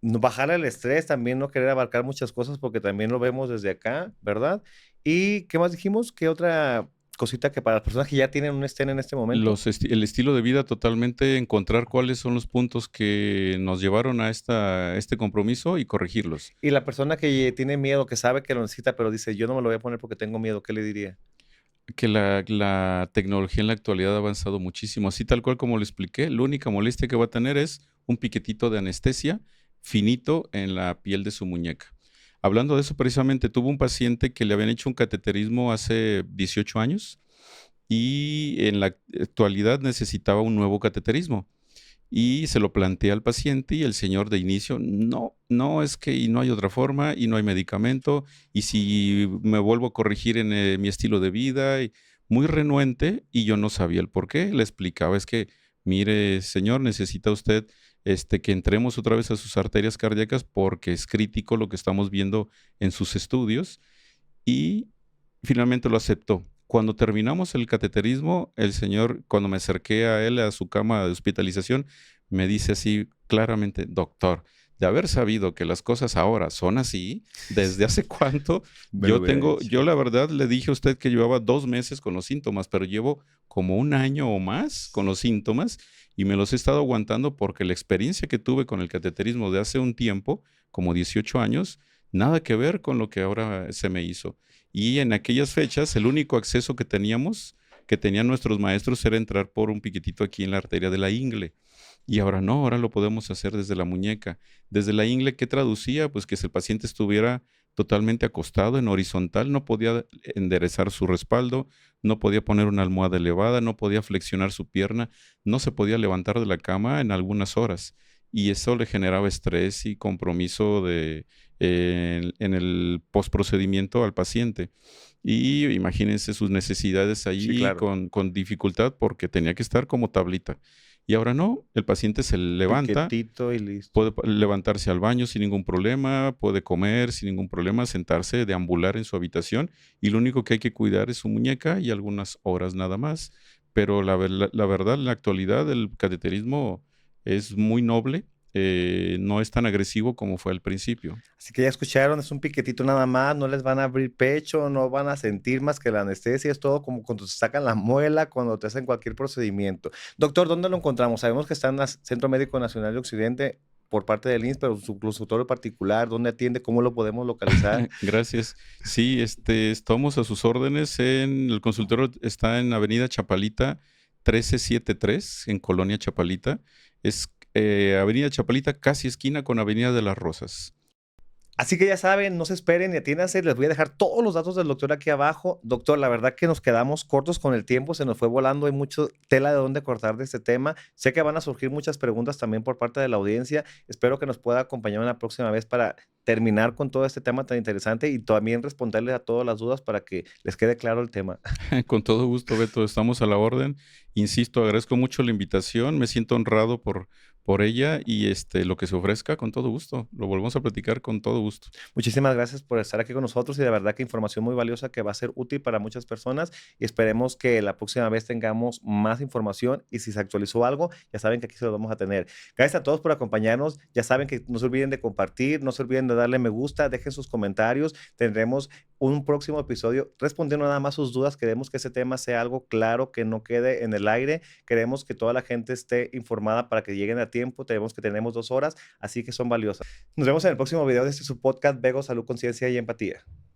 bajar el estrés, también no querer abarcar muchas cosas porque también lo vemos desde acá, ¿verdad? ¿Y qué más dijimos? ¿Qué otra cosita que para las personas que ya tienen un estén en este momento? El estilo de vida totalmente, encontrar cuáles son los puntos que nos llevaron a este compromiso y corregirlos. Y la persona que tiene miedo, que sabe que lo necesita, pero dice, yo no me lo voy a poner porque tengo miedo, ¿qué le diría? Que la tecnología en la actualidad ha avanzado muchísimo, así tal cual como lo expliqué, la única molestia que va a tener es un piquetito de anestesia finito en la piel de su muñeca. Hablando de eso, precisamente tuvo un paciente que le habían hecho un cateterismo hace 18 años y en la actualidad necesitaba un nuevo cateterismo. Y se lo plantea al paciente y el señor de inicio, no, no, es que y no hay otra forma y no hay medicamento y si me vuelvo a corregir en mi estilo de vida, y muy renuente y yo no sabía el por qué. Le explicaba, es que, mire, señor, necesita usted que entremos otra vez a sus arterias cardíacas porque es crítico lo que estamos viendo en sus estudios y finalmente lo aceptó. Cuando terminamos el cateterismo, el señor, cuando me acerqué a él, a su cama de hospitalización, me dice así claramente, doctor, de haber sabido que las cosas ahora son así, ¿desde hace cuánto? Me lo hubiera Yo hecho. la verdad le dije a usted que llevaba 2 meses con los síntomas, pero llevo como un año o más con los síntomas y me los he estado aguantando porque la experiencia que tuve con el cateterismo de hace un tiempo, como 18 años, nada que ver con lo que ahora se me hizo. Y en aquellas fechas, el único acceso que teníamos, que tenían nuestros maestros, era entrar por un piquetito aquí en la arteria de la ingle. Y ahora no, ahora lo podemos hacer desde la muñeca. Desde la ingle, ¿qué traducía? Pues que si el paciente estuviera totalmente acostado en horizontal, no podía enderezar su respaldo, no podía poner una almohada elevada, no podía flexionar su pierna, no se podía levantar de la cama en algunas horas. Y eso le generaba estrés y compromiso en el postprocedimiento al paciente. Y imagínense sus necesidades Sí, ahí claro. con dificultad porque tenía que estar como tablita. Y ahora no, el paciente se levanta, Piquetito y listo. puede levantarse al baño sin ningún problema, puede comer sin ningún problema, sentarse, deambular en su habitación y lo único que hay que cuidar es su muñeca y algunas horas nada más. Pero la verdad, en la actualidad el cateterismo es muy noble, no es tan agresivo como fue al principio. Así que ya escucharon, es un piquetito nada más, no les van a abrir pecho, no van a sentir más que la anestesia, es todo como cuando te sacan la muela, cuando te hacen cualquier procedimiento. Doctor, ¿dónde lo encontramos? Sabemos que está en el Centro Médico Nacional de Occidente por parte del IMSS, pero su consultorio particular, ¿dónde atiende? ¿Cómo lo podemos localizar? Gracias. Sí, estamos a sus órdenes en el consultorio, está en Avenida Chapalita 1373, en Colonia Chapalita. Es Avenida Chapalita, casi esquina con Avenida de las Rosas. Así que ya saben, no se esperen y atiéndanse. Les voy a dejar todos los datos del doctor aquí abajo. Doctor, la verdad que nos quedamos cortos con el tiempo, se nos fue volando, hay mucho tela de dónde cortar de este tema. Sé que van a surgir muchas preguntas también por parte de la audiencia. Espero que nos pueda acompañar una próxima vez para terminar con todo este tema tan interesante y también responderles a todas las dudas para que les quede claro el tema. Con todo gusto, Beto, estamos a la orden. Insisto, agradezco mucho la invitación, me siento honrado por ella y lo que se ofrezca, con todo gusto. Lo volvemos a platicar con todo gusto. Muchísimas gracias por estar aquí con nosotros y de verdad que información muy valiosa que va a ser útil para muchas personas y esperemos que la próxima vez tengamos más información y si se actualizó algo, ya saben que aquí se lo vamos a tener. Gracias a todos por acompañarnos, ya saben que no se olviden de compartir, no se olviden de darle me gusta, dejen sus comentarios, tendremos un próximo episodio respondiendo nada más sus dudas, queremos que ese tema sea algo claro, que no quede en el aire, queremos que toda la gente esté informada para que lleguen a tiempo, tenemos 2 horas, así que son valiosas. Nos vemos en el próximo video de este su podcast Vego, Salud, Conciencia y Empatía.